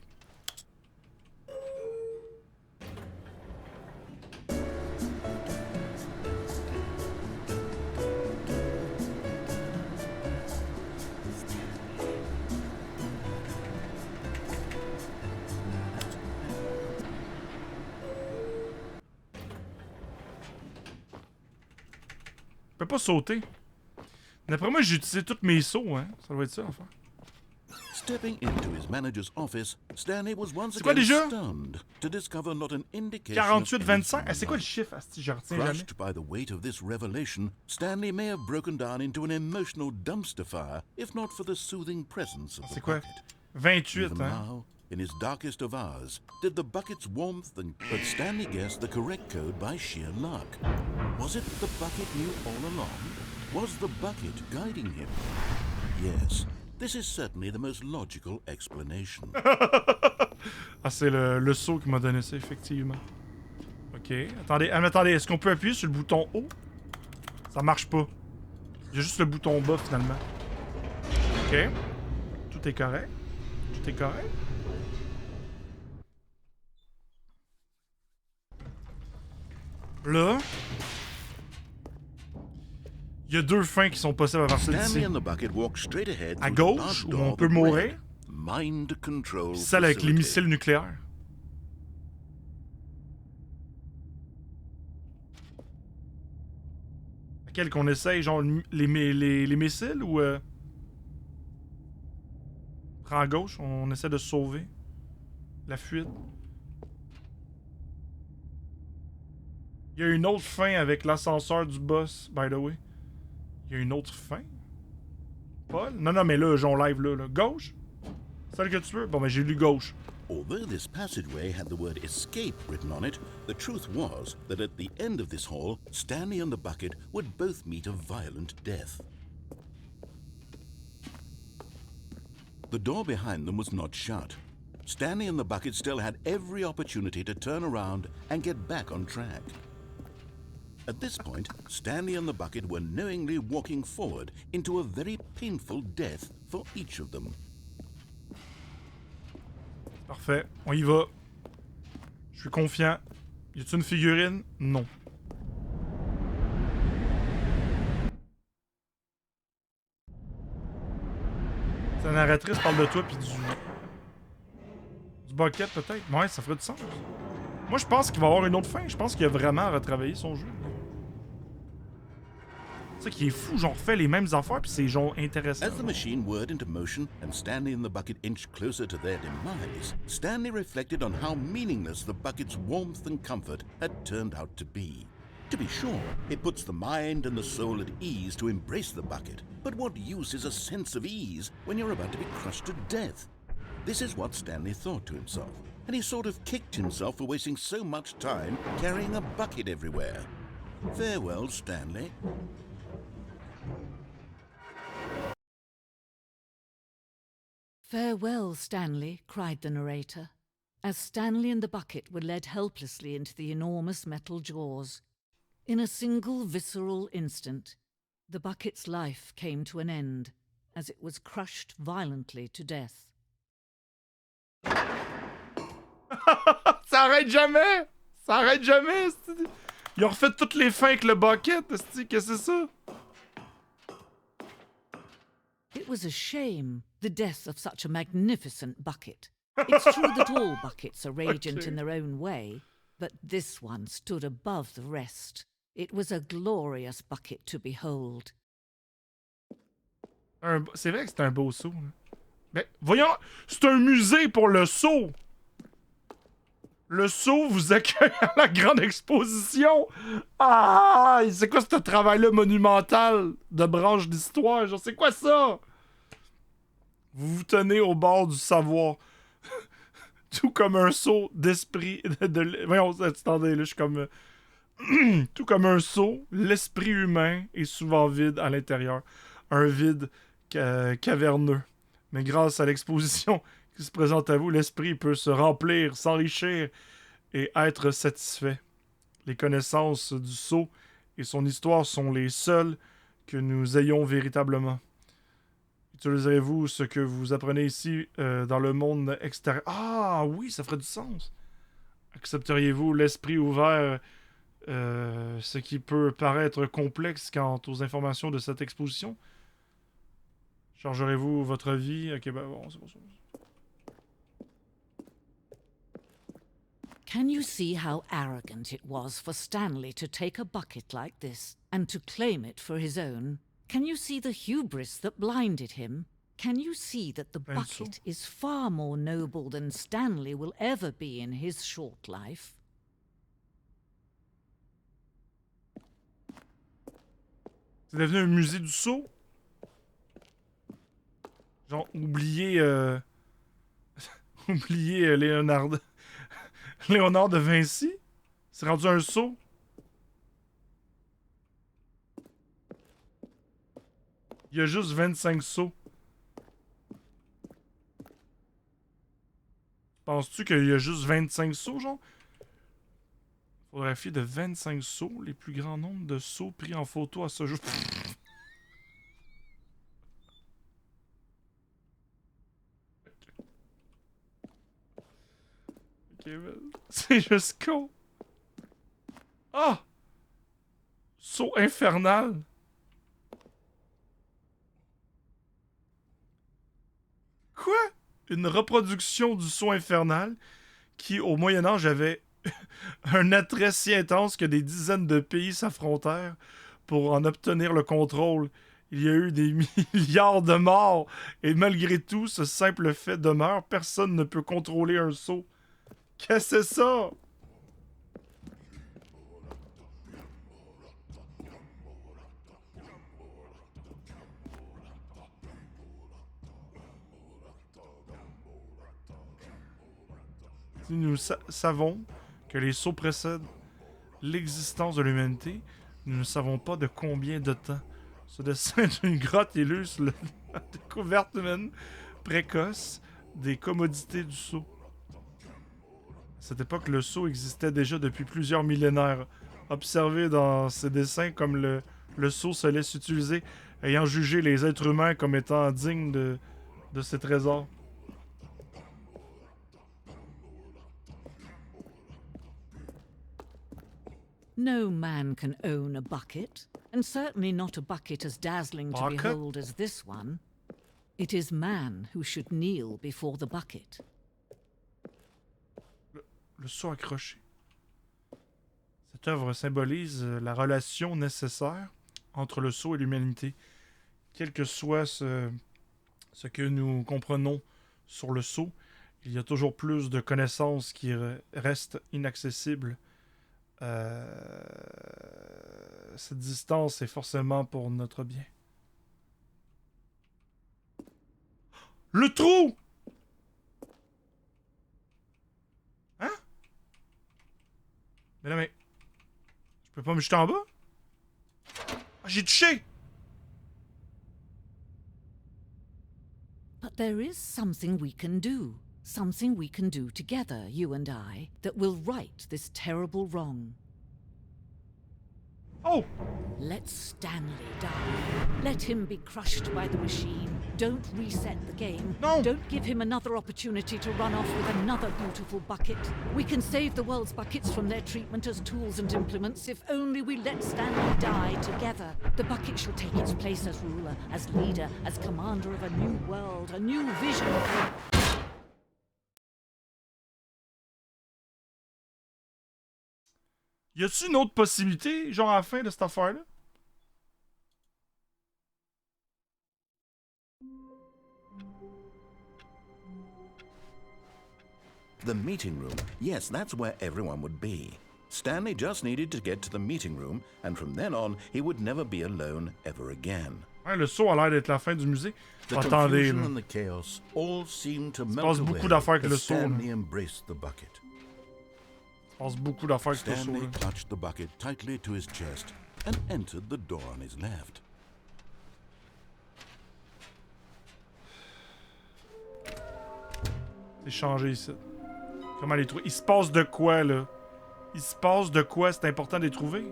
Je peux pas sauter. D'après moi, j'ai utilisé tous mes sauts, hein. Ça doit être ça, enfin. Stepping into his manager's office, Stanley was once C'est quoi again déjà? stunned to discover not an indication 48, of 25. anything Ah, c'est quoi le like. chiffre? Asti, je retiens jamais. Crushed by the weight of this revelation, Stanley may have broken down into an emotional dumpster fire, if not for the soothing presence of C'est the quoi? bucket. 28, Even hein. now, in his darkest of hours, did the bucket's warmth and... But Stanley guessed the correct code by sheer luck. Was it the bucket knew all along? Was the bucket guiding him? Yes, this is certainly the most logical explanation. Ah, c'est le saut qui m'a donné ça, effectivement. Ok. Attendez, ah, mais attendez, est-ce qu'on peut appuyer sur le bouton haut? Ça marche pas. Il y a juste le bouton bas, finalement. Ok. Tout est correct. Tout est correct. Là... Il y a deux fins qui sont possibles à partir d'ici. Stanley and the bucket walked straight ahead À through the gauche, large où door on of peut a mourir. red mind control Puis celle avec les facility. missiles nucléaires. Laquelle qu'on essaye, genre les missiles ou... Prends à gauche, on essaie de se sauver. La fuite. Il y a une autre fin avec l'ascenseur du boss, by the way. Il y a une autre fin? Paul? Non, non, mais là, j'en live là. Gauche? Celle que tu veux? Bon, ben j'ai lu gauche. Although this passageway had the word escape written on it, the truth was that at the end of this hall, Stanley and the bucket would both meet a violent death. The door behind them was not shut. Stanley and the bucket still had every opportunity to turn around and get back on track. At this point, Stanley and the bucket were knowingly walking forward into a very painful death for each of them. Parfait, on y va. Je suis confiant. Y a-t-il une figurine? Non. La narratrice parle de toi pis du bucket peut-être. Ouais, ça ferait du sens. Moi, je pense qu'il va y avoir une autre fin. Je pense qu'il a vraiment retravaillé son jeu. C'est ça qui est fou, genre fait les mêmes affaires pis c'est genre intéressant. As the machine whirred into motion and Stanley and the bucket inched closer to their demise, Stanley reflected on how meaningless the bucket's warmth and comfort had turned out to be. To be sure, it puts the mind and the soul at ease to embrace the bucket, but what use is a sense of ease when you're about to be crushed to death? This is what Stanley thought to himself, and he sort of kicked himself for wasting so much time carrying a bucket everywhere. Farewell, Stanley. Farewell, Stanley, cried the narrator, as Stanley and the bucket were led helplessly into the enormous metal jaws. In a single visceral instant, the bucket's life came to an end, as it was crushed violently to death. Ça arrête jamais! Ça arrête jamais! Ils ont refait toutes les fins avec le bucket! Qu'est-ce que c'est ça? It was a shame, the death of such a magnificent bucket. It's true that all buckets are radiant in their own way, but this one stood above the rest. It was a glorious bucket to behold. C'est vrai que c'est un beau seau. Mais voyons, c'est un musée pour le seau! Le seau vous accueille à la grande exposition! Ah! C'est quoi ce travail-là monumental de branche d'histoire? Genre, c'est quoi ça? Vous vous tenez au bord du savoir. Tout comme un seau d'esprit. Voyons, attendez, là, je suis comme. Tout comme un seau, l'esprit humain est souvent vide à l'intérieur. Un vide caverneux. Mais grâce à l'exposition qui se présente à vous, l'esprit peut se remplir, s'enrichir et être satisfait. Les connaissances du sceau et son histoire sont les seules que nous ayons véritablement. Utiliserez-vous ce que vous apprenez ici dans le monde extérieur? Ah oui, ça ferait du sens. Accepteriez-vous l'esprit ouvert, ce qui peut paraître complexe quant aux informations de cette exposition? Chargerez-vous votre vie? Ok, ben bon, c'est bon ça. Can you see how arrogant it was for Stanley to take a bucket like this and to claim it for his own? Can you see the hubris that blinded him? Can you see that the bucket is far more noble than Stanley will ever be in his short life? C'est devenu un musée du sceau? Genre, oubliez Léonard de Vinci? C'est rendu un sceau? Il y a juste 25 sceaux. Penses-tu qu'il y a juste 25 sceaux, genre? Photographie de 25 sceaux, les plus grands nombres de sceaux pris en photo à ce jour. Ok, c'est juste con. Ah! Sceau infernal. Quoi? Une reproduction du sceau infernal qui, au Moyen-Âge, avait un attrait si intense que des dizaines de pays s'affrontèrent pour en obtenir le contrôle. Il y a eu des milliards de morts et malgré tout, ce simple fait demeure, personne ne peut contrôler un sceau. Qu'est-ce que c'est ça? Nous savons que les sceaux précèdent l'existence de l'humanité. Nous ne savons pas de combien de temps. Ce dessin d'une grotte illustre la découverte humaine précoce des commodités du sceau. À cette époque, le sceau existait déjà depuis plusieurs millénaires. Observé dans ces dessins comme le sceau se laisse utiliser, ayant jugé les êtres humains comme étant dignes de ces trésors. No man can own a bucket, and certainly not a bucket as dazzling to behold as this one. It is man who should kneel before the bucket. Le sceau accroché. Cette œuvre symbolise la relation nécessaire entre le sceau et l'humanité. Quel que soit ce que nous comprenons sur le sceau, il y a toujours plus de connaissances qui restent inaccessibles. Cette distance est forcément pour notre bien. Le trou! Hein? Mais non, mais... Je peux pas me jeter en bas? Ah, j'ai touché! But But there is something we can do. Something we can do together, you and I, that will right this terrible wrong. Oh! Let Stanley die. Let him be crushed by the machine. Don't reset the game. No! Don't give him another opportunity to run off with another beautiful bucket. We can save the world's buckets from their treatment as tools and implements if only we let Stanley die together. The bucket shall take its place as ruler, as leader, as commander of a new world, a new vision. Y a-tu une autre possibilité, genre à la fin de cette affaire-là? The meeting room. Yes, that's where everyone would be. Stanley just needed to get to the meeting room, and from then on, he would never be alone ever again. Ouais, le saut a l'air d'être la fin du musée. The Attendez, confusion là. and the chaos all seemed to passe melt beaucoup away d'affaires avec as le saut, là. Stanley embraced the bucket. Il passe beaucoup d'affaires avec ce Stanley saut-là. clutched the bucket tightly to his chest and entered the door on his left. C'est changé ici. Comment les trouver? Il se passe de quoi, là? Il se passe de quoi? C'est important de les trouver.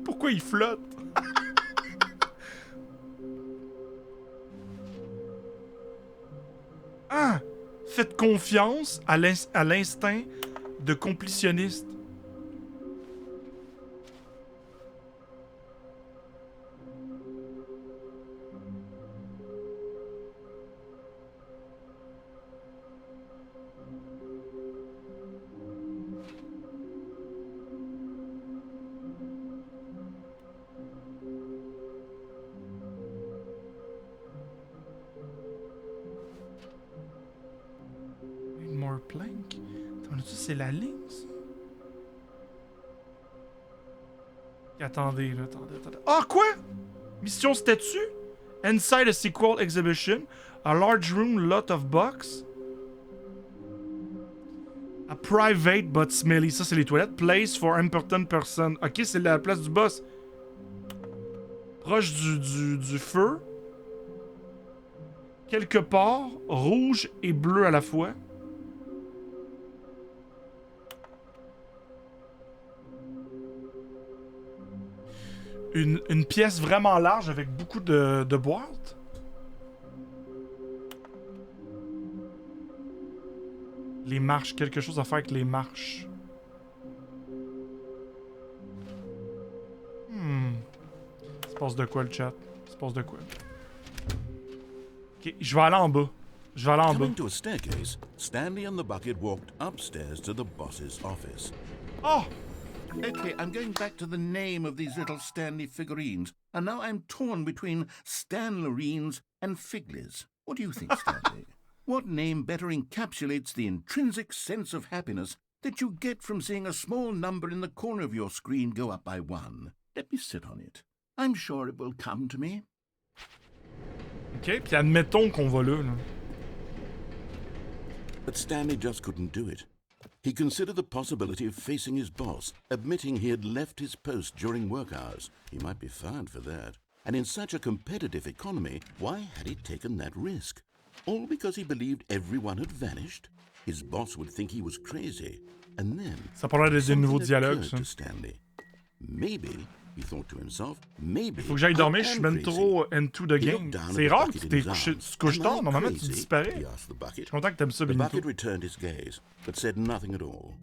Pourquoi il flotte? Ah! Faites confiance à l'instinct de complétionniste. More plank. Attends, c'est la ligne, ça? Attendez, là, attendez. Ah, quoi? Mission statue? Inside a sequel exhibition. A large room, lot of box. A private but smelly. Ça, c'est les toilettes. Place for important person. Ok, c'est la place du boss. Proche du feu. Quelque part, rouge et bleu à la fois. Une pièce vraiment large avec beaucoup de boîtes. Les marches, quelque chose à faire avec les marches. Il se passe de quoi le chat? Il se passe de quoi? Ok, je vais aller en bas. Je vais aller en bas. Coming to a staircase, Stanley and the bucket walked upstairs to the boss's office. Oh! Okay, I'm going back to the name of these little Stanley figurines, and now I'm torn between Stanlerines and Figlies. What do you think, Stanley? What name better encapsulates the intrinsic sense of happiness that you get from seeing a small number in the corner of your screen go up by 1? Let me sit on it. I'm sure it will come to me. Ok, puis admettons qu'on va là. But Stanley just couldn't do it. He considered the possibility of facing his boss, admitting he had left his post during work hours. He might be fired for that. And in such a competitive economy, why had he taken that risk? All because he believed everyone had vanished? His boss would think he was crazy. And then, Ça pourrait être des nouveaux dialogues, ça. to Stanley. Maybe, he thought to himself, maybe Faut que j'aille dormir, je suis même crazy. trop into the He game. looked down at C'est the rare que bucket tu in his te arms. couches tard, Am I normalement tu crazy? disparais. He asked the Je bucket. suis content que t'aimes ça, The Benito. bucket returned his gaze, but said nothing at all.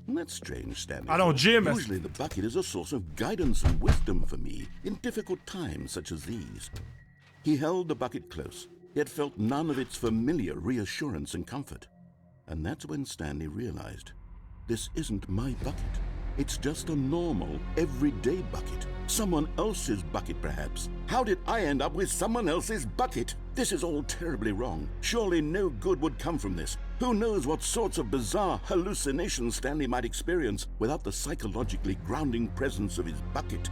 That's strange, Stanley. Alors, thought. Jim. Usually the bucket is a source of guidance and wisdom for me in difficult times such as these. He held the bucket close, yet felt none of its familiar reassurance and comfort. And that's when Stanley realized, this isn't my bucket. It's just a normal, everyday bucket. Someone else's bucket, perhaps. How did I end up with someone else's bucket? This is all terribly wrong. Surely no good would come from this. Who knows what sorts of bizarre hallucinations Stanley might experience without the psychologically grounding presence of his bucket.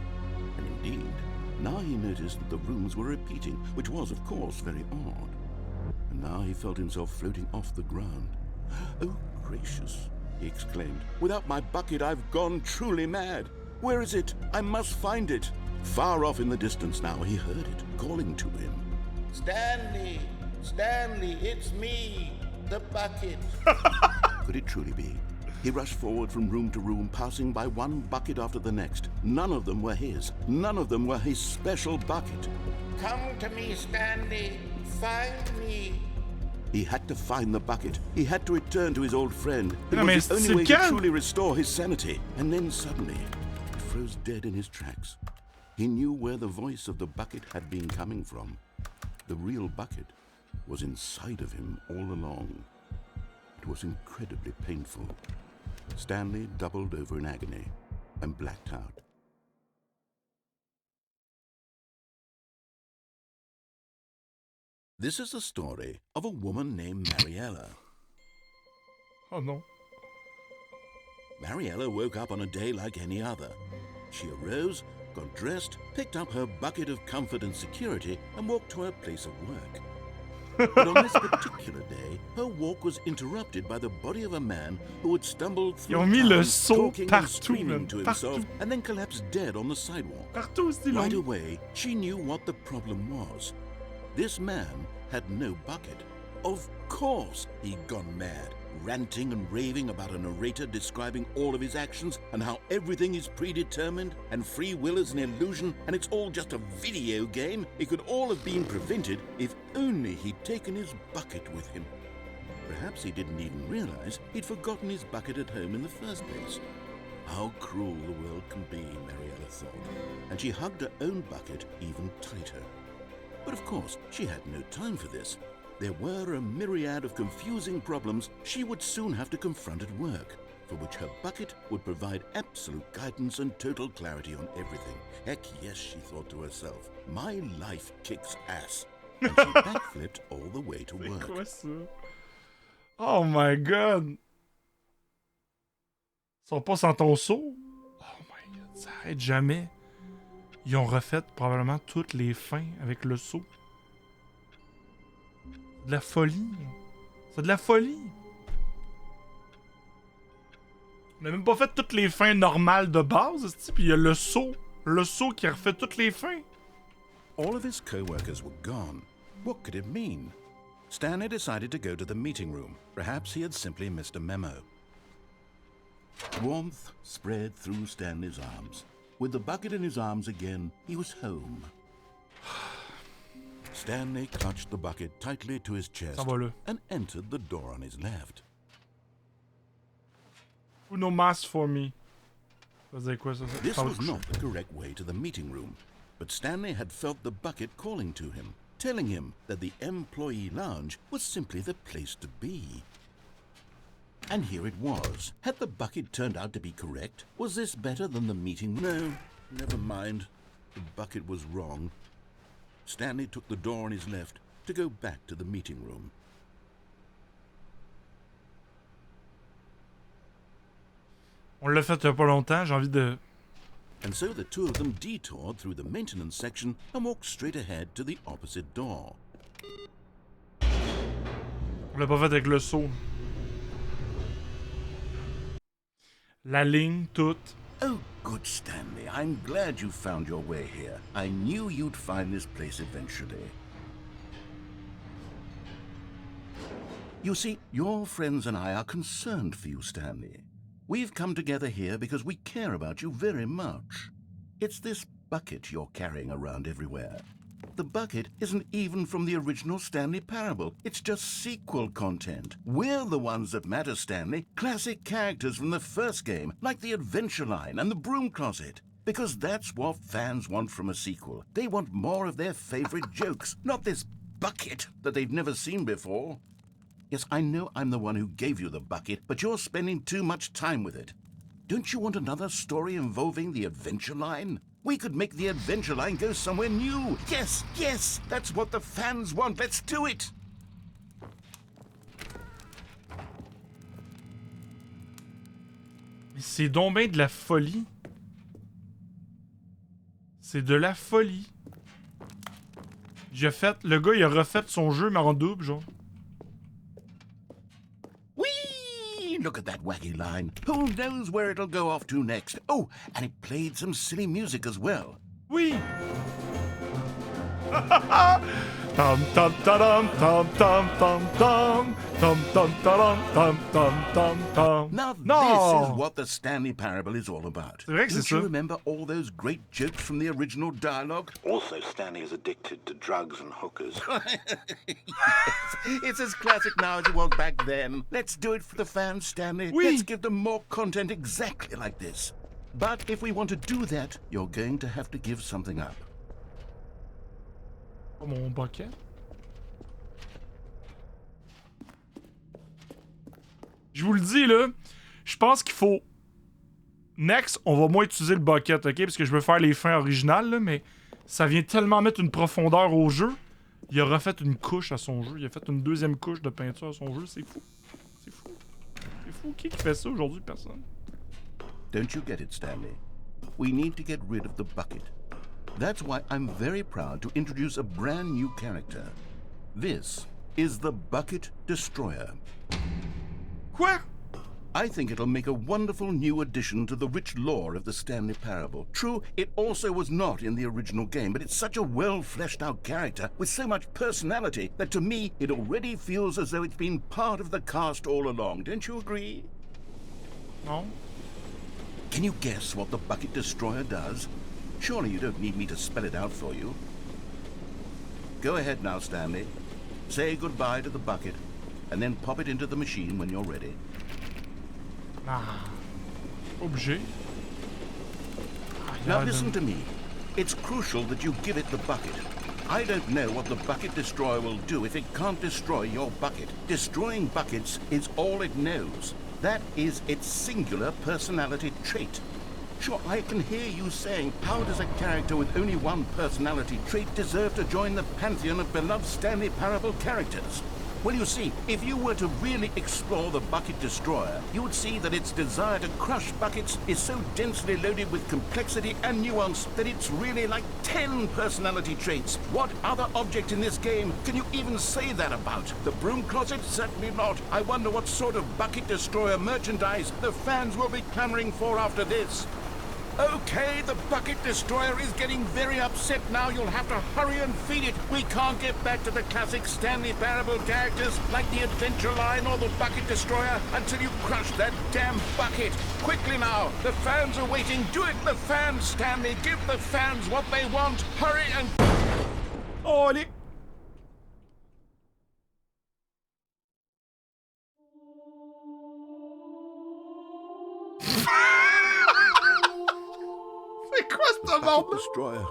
And indeed, now he noticed that the rooms were repeating, which was, of course, very odd. And now he felt himself floating off the ground. Oh, gracious. he exclaimed. "Without my bucket, I've gone truly mad. Where is it? I must find it." Far off in the distance now, he heard it, calling to him. Stanley! Stanley, it's me! The bucket! Could it truly be? He rushed forward from room to room, passing by one bucket after the next. None of them were his. None of them were his special bucket. Come to me, Stanley! Find me! He had to find the bucket. He had to return to his old friend. It Non, mais was the c'est only way to calme. truly restore his sanity. And then suddenly, he froze dead in his tracks. He knew where the voice of the bucket had been coming from. The real bucket was inside of him all along. It was incredibly painful. Stanley doubled over in agony and blacked out. This is the story of a woman named Mariella. Oh non. Mariella woke up on a day like any other. She arose, got dressed, picked up her bucket of comfort and security, and walked to her place of work. But on this particular day, her walk was interrupted by the body of a man who had stumbled through Ils ont mis le town, son talking and partout, screaming man, to partout. himself, and then collapsed dead on the sidewalk. Partout, c'est Right long. away, she knew what the problem was. This man had no bucket. Of course he'd gone mad, ranting and raving about a narrator describing all of his actions and how everything is predetermined and free will is an illusion and it's all just a video game. It could all have been prevented if only he'd taken his bucket with him. Perhaps he didn't even realize he'd forgotten his bucket at home in the first place. How cruel the world can be, Mariella thought, and she hugged her own bucket even tighter. But of course, she had no time for this. There were a myriad of confusing problems she would soon have to confront at work, for which her bucket would provide absolute guidance and total clarity on everything. Heck yes, she thought to herself, my life kicks ass. And she backflipped all the way to C'est work. quoi ça? Oh my god! Ils sont pas sans ton seau? Oh my god, ça arrête jamais. Ils ont refait probablement toutes les fins avec le seau. De la folie. C'est de la folie. On n'a même pas fait toutes les fins normales de base, puis il y a le seau. Le seau qui a refait toutes les fins. All of his co-workers were gone. What could it mean? Stanley decided to go to the meeting room. Perhaps he had simply missed a memo. Warmth spread through Stanley's arms. With the bucket in his arms again, he was home. Stanley clutched the bucket tightly to his chest Ça va là. and entered the door on his left. Uno mas for me. Ça veut dire quoi ça? This Ça va was coucher. not the correct way to the meeting room, but Stanley had felt the bucket calling to him, telling him that the employee lounge was simply the place to be. And here it was. Had the bucket turned out to be correct? Was this better than the meeting? No, never mind. The bucket was wrong. Stanley took the door on his left to go back to the meeting room. On l'a fait il y a pas longtemps, j'ai envie de... And so the two of them detoured through the maintenance section and walked straight ahead to the opposite door. On l'a pas fait avec le seau. La ligne, toute. Oh, good Stanley. I'm glad you found your way here. I knew you'd find this place eventually. You see, your friends and I are concerned for you, Stanley. We've come together here because we care about you very much. It's this bucket you're carrying around everywhere. The bucket isn't even from the original Stanley Parable. It's just sequel content. We're the ones that matter, Stanley. Classic characters from the first game, like the Adventure Line and the Broom Closet. Because that's what fans want from a sequel. They want more of their favorite jokes, not this bucket that they've never seen before. Yes, I know I'm the one who gave you the bucket, but you're spending too much time with it. Don't you want another story involving the Adventure Line? We could make the Adventure Line go somewhere new. Yes, yes, that's what the fans want. Let's do it. Mais c'est donc ben de la folie. C'est de la folie. Le gars, il a refait son jeu, mais en double, genre. Whee! Look at that wacky line. Who knows where it'll go off to next? Oh, and it played some silly music as well. Oui! Tam tam tam tam tam tam tam tam tam tam tam tam tam. Now No! this is what the Stanley Parable is all about. C'est vrai que c'est Don't you ça. remember all those great jokes from the original dialogue? Also, Stanley is addicted to drugs and hookers. Yes, it's as classic now as it was back then. Let's do it for the fans, Stanley. Oui. Let's give them more content exactly like this. But if we want to do that, you're going to have to give something up. Oh, mon bucket. Je vous le dis, là, je pense qu'il faut... Next, on va moins utiliser le bucket, ok? Parce que je veux faire les fins originales, là, mais ça vient tellement mettre une profondeur au jeu. Il a refait une couche à son jeu. Il a fait une deuxième couche de peinture à son jeu. C'est fou. C'est fou. C'est fou. Qui fait ça aujourd'hui? Personne. Don't you get it, Stanley? We need to get rid of the bucket. That's why I'm very proud to introduce a brand new character. This is the Bucket Destroyer. Quoi? I think it'll make a wonderful new addition to the rich lore of the Stanley Parable. True, it also was not in the original game, but it's such a well-fleshed-out character with so much personality that to me it already feels as though it's been part of the cast all along. Don't you agree? Non? Can you guess what the Bucket Destroyer does? Surely you don't need me to spell it out for you. Go ahead now, Stanley. Say goodbye to the bucket, and then pop it into the machine when you're ready. Ah. Obligé. Now listen to me. It's crucial that you give it the bucket. I don't know what the Bucket Destroyer will do if it can't destroy your bucket. Destroying buckets is all it knows. That is its singular personality trait. Sure, I can hear you saying, how does a character with only one personality trait deserve to join the pantheon of beloved Stanley Parable characters? Well, you see, if you were to really explore the Bucket Destroyer, you would see that its desire to crush buckets is so densely loaded with complexity and nuance that it's really like 10 personality traits. What other object in this game can you even say that about? The broom closet? Certainly not. I wonder what sort of Bucket Destroyer merchandise the fans will be clamoring for after this. Okay, the Bucket Destroyer is getting very upset now. You'll have to hurry and feed it. We can't get back to the classic Stanley Parable characters like the Adventure Line or the Bucket Destroyer until you crush that damn bucket. Quickly now, the fans are waiting. Do it, the fans, Stanley. Give the fans what they want. Hurry and... Oh, allez! C'est quoi ce Bucket Destroyer,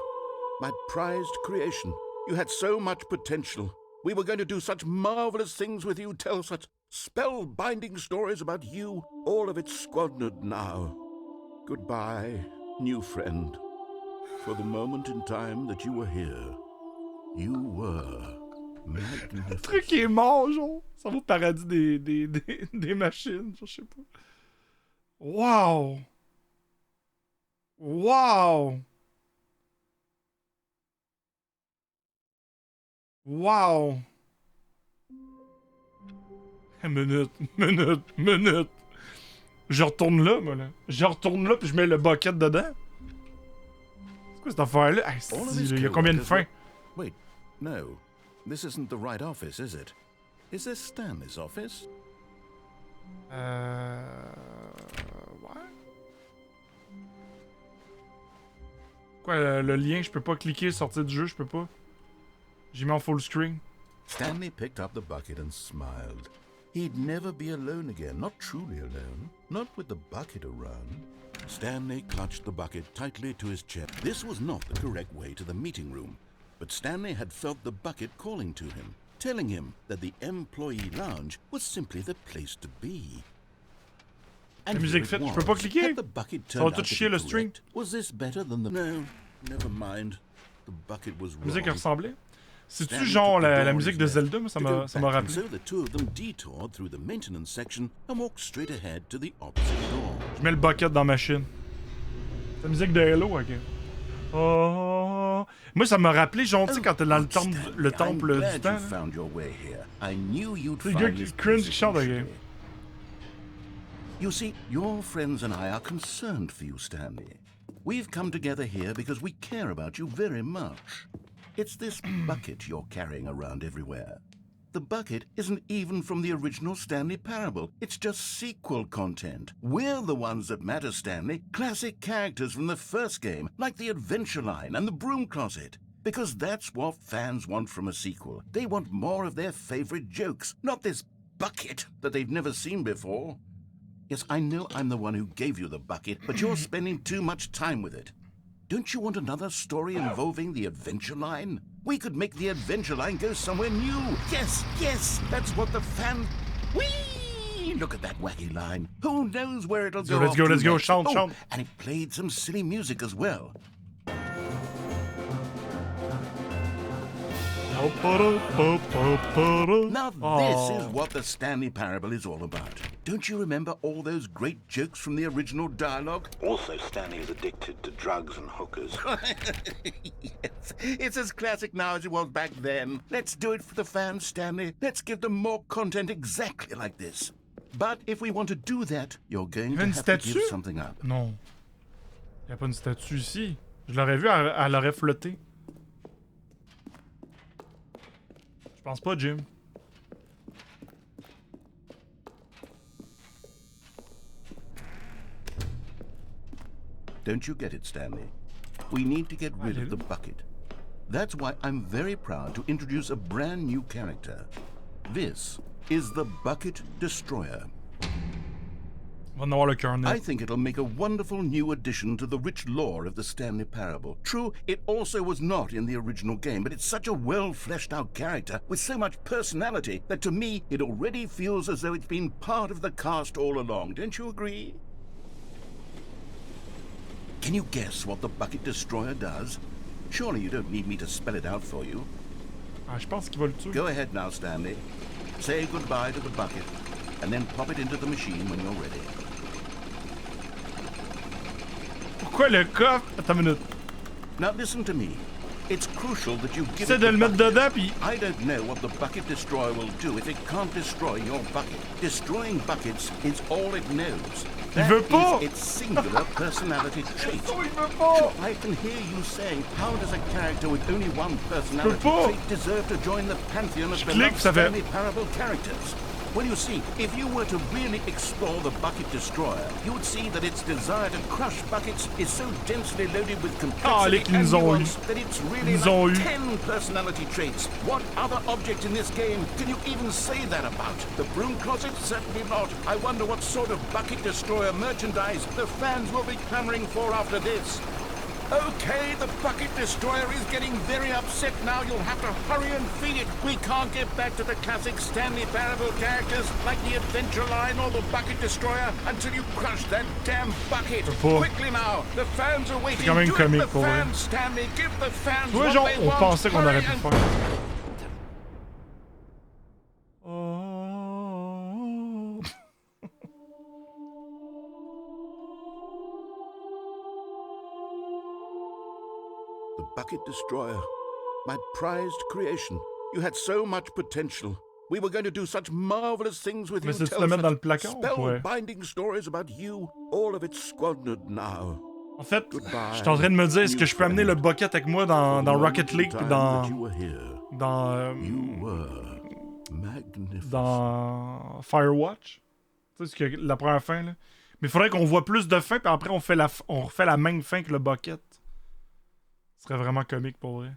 my prized creation. You had so much potential. We were going to do such marvelous things with you, tell such spellbinding stories about you. All of it squandered now. Goodbye, new friend. For the moment in time that you were here, you were magnificent. Le truc est mort, genre. Ça va au paradis des machines, je sais pas. Wow! Wow! Wow! Minute. Je retourne là, moi, là. Je retourne là, puis je mets le bucket dedans. C'est quoi cette affaire-là? Hey, il y a combien de fins? Wait, no. This isn't the right office, is it? Is this Stanley's office? Ouais. Quoi, le lien, je peux pas cliquer, sortir du jeu, je peux pas. J'ai mis en full screen. Stanley picked up the bucket and smiled. He'd never be alone again, not truly alone, not with the bucket around. Stanley clutched the bucket tightly to his chest. This was not the correct way to the meeting room, but Stanley had felt the bucket calling to him, telling him that the employee lounge was simply the place to be. La musique faite, je peux pas cliquer. Ça va tout chier le stream. Was this better than the... No, never mind. The bucket was La musique wrong. ressemblait. C'est-tu genre la musique de Zelda? Moi, ça m'a rappelé. So the two of them detoured through the maintenance section and walked straight ahead to the opposite door. Je mets le bucket dans la machine. C'est la musique de Halo, ok. Oh. Moi, ça m'a rappelé, genre, tu sais, quand t'es dans le temple du temps. I knew you'd C'est le gars qui cringe qui chante, ok. You see, your friends and I are concerned for you, Stanley. We've come together here because we care about you very much. It's this bucket you're carrying around everywhere. The bucket isn't even from the original Stanley Parable. It's just sequel content. We're the ones that matter, Stanley. Classic characters from the first game, like the Adventure Line and the Broom Closet. Because that's what fans want from a sequel. They want more of their favorite jokes, not this bucket that they've never seen before. Yes, I know I'm the one who gave you the bucket, but you're spending too much time with it. Don't you want another story involving the Adventure Line? We could make the Adventure Line go somewhere new. Yes, that's what the fan... Whee! Look at that wacky line. Who knows where it'll go? Let's go. Chant. And it played some silly music as well. Now this is what the Stanley Parable is all about. Don't you remember all those great jokes from the original dialogue? Also, Stanley is addicted to drugs and hookers. Yes, it's as classic now as it was back then. Let's do it for the fans, Stanley. Let's give them more content exactly like this. But if we want to do that, you're going to have to give something up. Non. Il n'y a pas une statue ici. Je l'aurais vue, elle aurait flotté. Je pense pas, Jim. Don't you get it, Stanley? We need to get rid of the bucket. That's why I'm very proud to introduce a brand new character. This is the Bucket Destroyer. On va en avoir le cœur net. I think it'll make a wonderful new addition to the rich lore of the Stanley Parable. True, it also was not in the original game, but it's such a well-fleshed-out character with so much personality that to me, it already feels as though it's been part of the cast all along. Don't you agree? Can you guess what the Bucket Destroyer does? Surely you don't need me to spell it out for you. Ah, je pense qu'il va le tuer. Go ahead now, Stanley. Say goodbye to the bucket, and then pop it into the machine when you're ready. Pourquoi le coffre? Attends une minute. Now listen to me. It's crucial that you give J'essaie it de the le mettre bucket. dedans, puis... I don't know what the Bucket Destroyer will do if it can't destroy your bucket. Destroying buckets is all it knows. Il veut pas! Is its singular personality trait. Non, il veut pas! So I can hear you saying, how does a character with only one personality trait deserve to join the pantheon of beloved Stanley Parable characters? Well, you see, if you were to really explore the Bucket Destroyer, you would see that its desire to crush buckets is so densely loaded with complexity and nuance that it's really like 10 personality traits. What other object in this game can you even say that about? The Broom Closet? Certainly not. I wonder what sort of Bucket Destroyer merchandise the fans will be clamoring for after this. Okay, the Bucket Destroyer is getting very upset now. You'll have to hurry and feed it. We can't get back to the classic Stanley Parable characters like the Adventure Line or the Bucket Destroyer until you crush that damn bucket. Quickly now, the fans are waiting. Do it for the fans, Stanley. Give the fans what they want. On pensait qu'on aurait pu le faire. Bucket Destroyer, my prized creation. You had so much potential. We were going to do such marvelous things with you. Mais c'est de le mettre dans le placard, spellbinding stories about you. All of it squandered now. En fait, je suis en train de me dire, est-ce que je peux amener le bucket avec moi dans Rocket League puis dans Firewatch? Tu sais, la première fin, là. Mais il faudrait qu'on voit plus de fins, puis après on refait la même fin que le bucket. Ce serait vraiment comique pour vrai.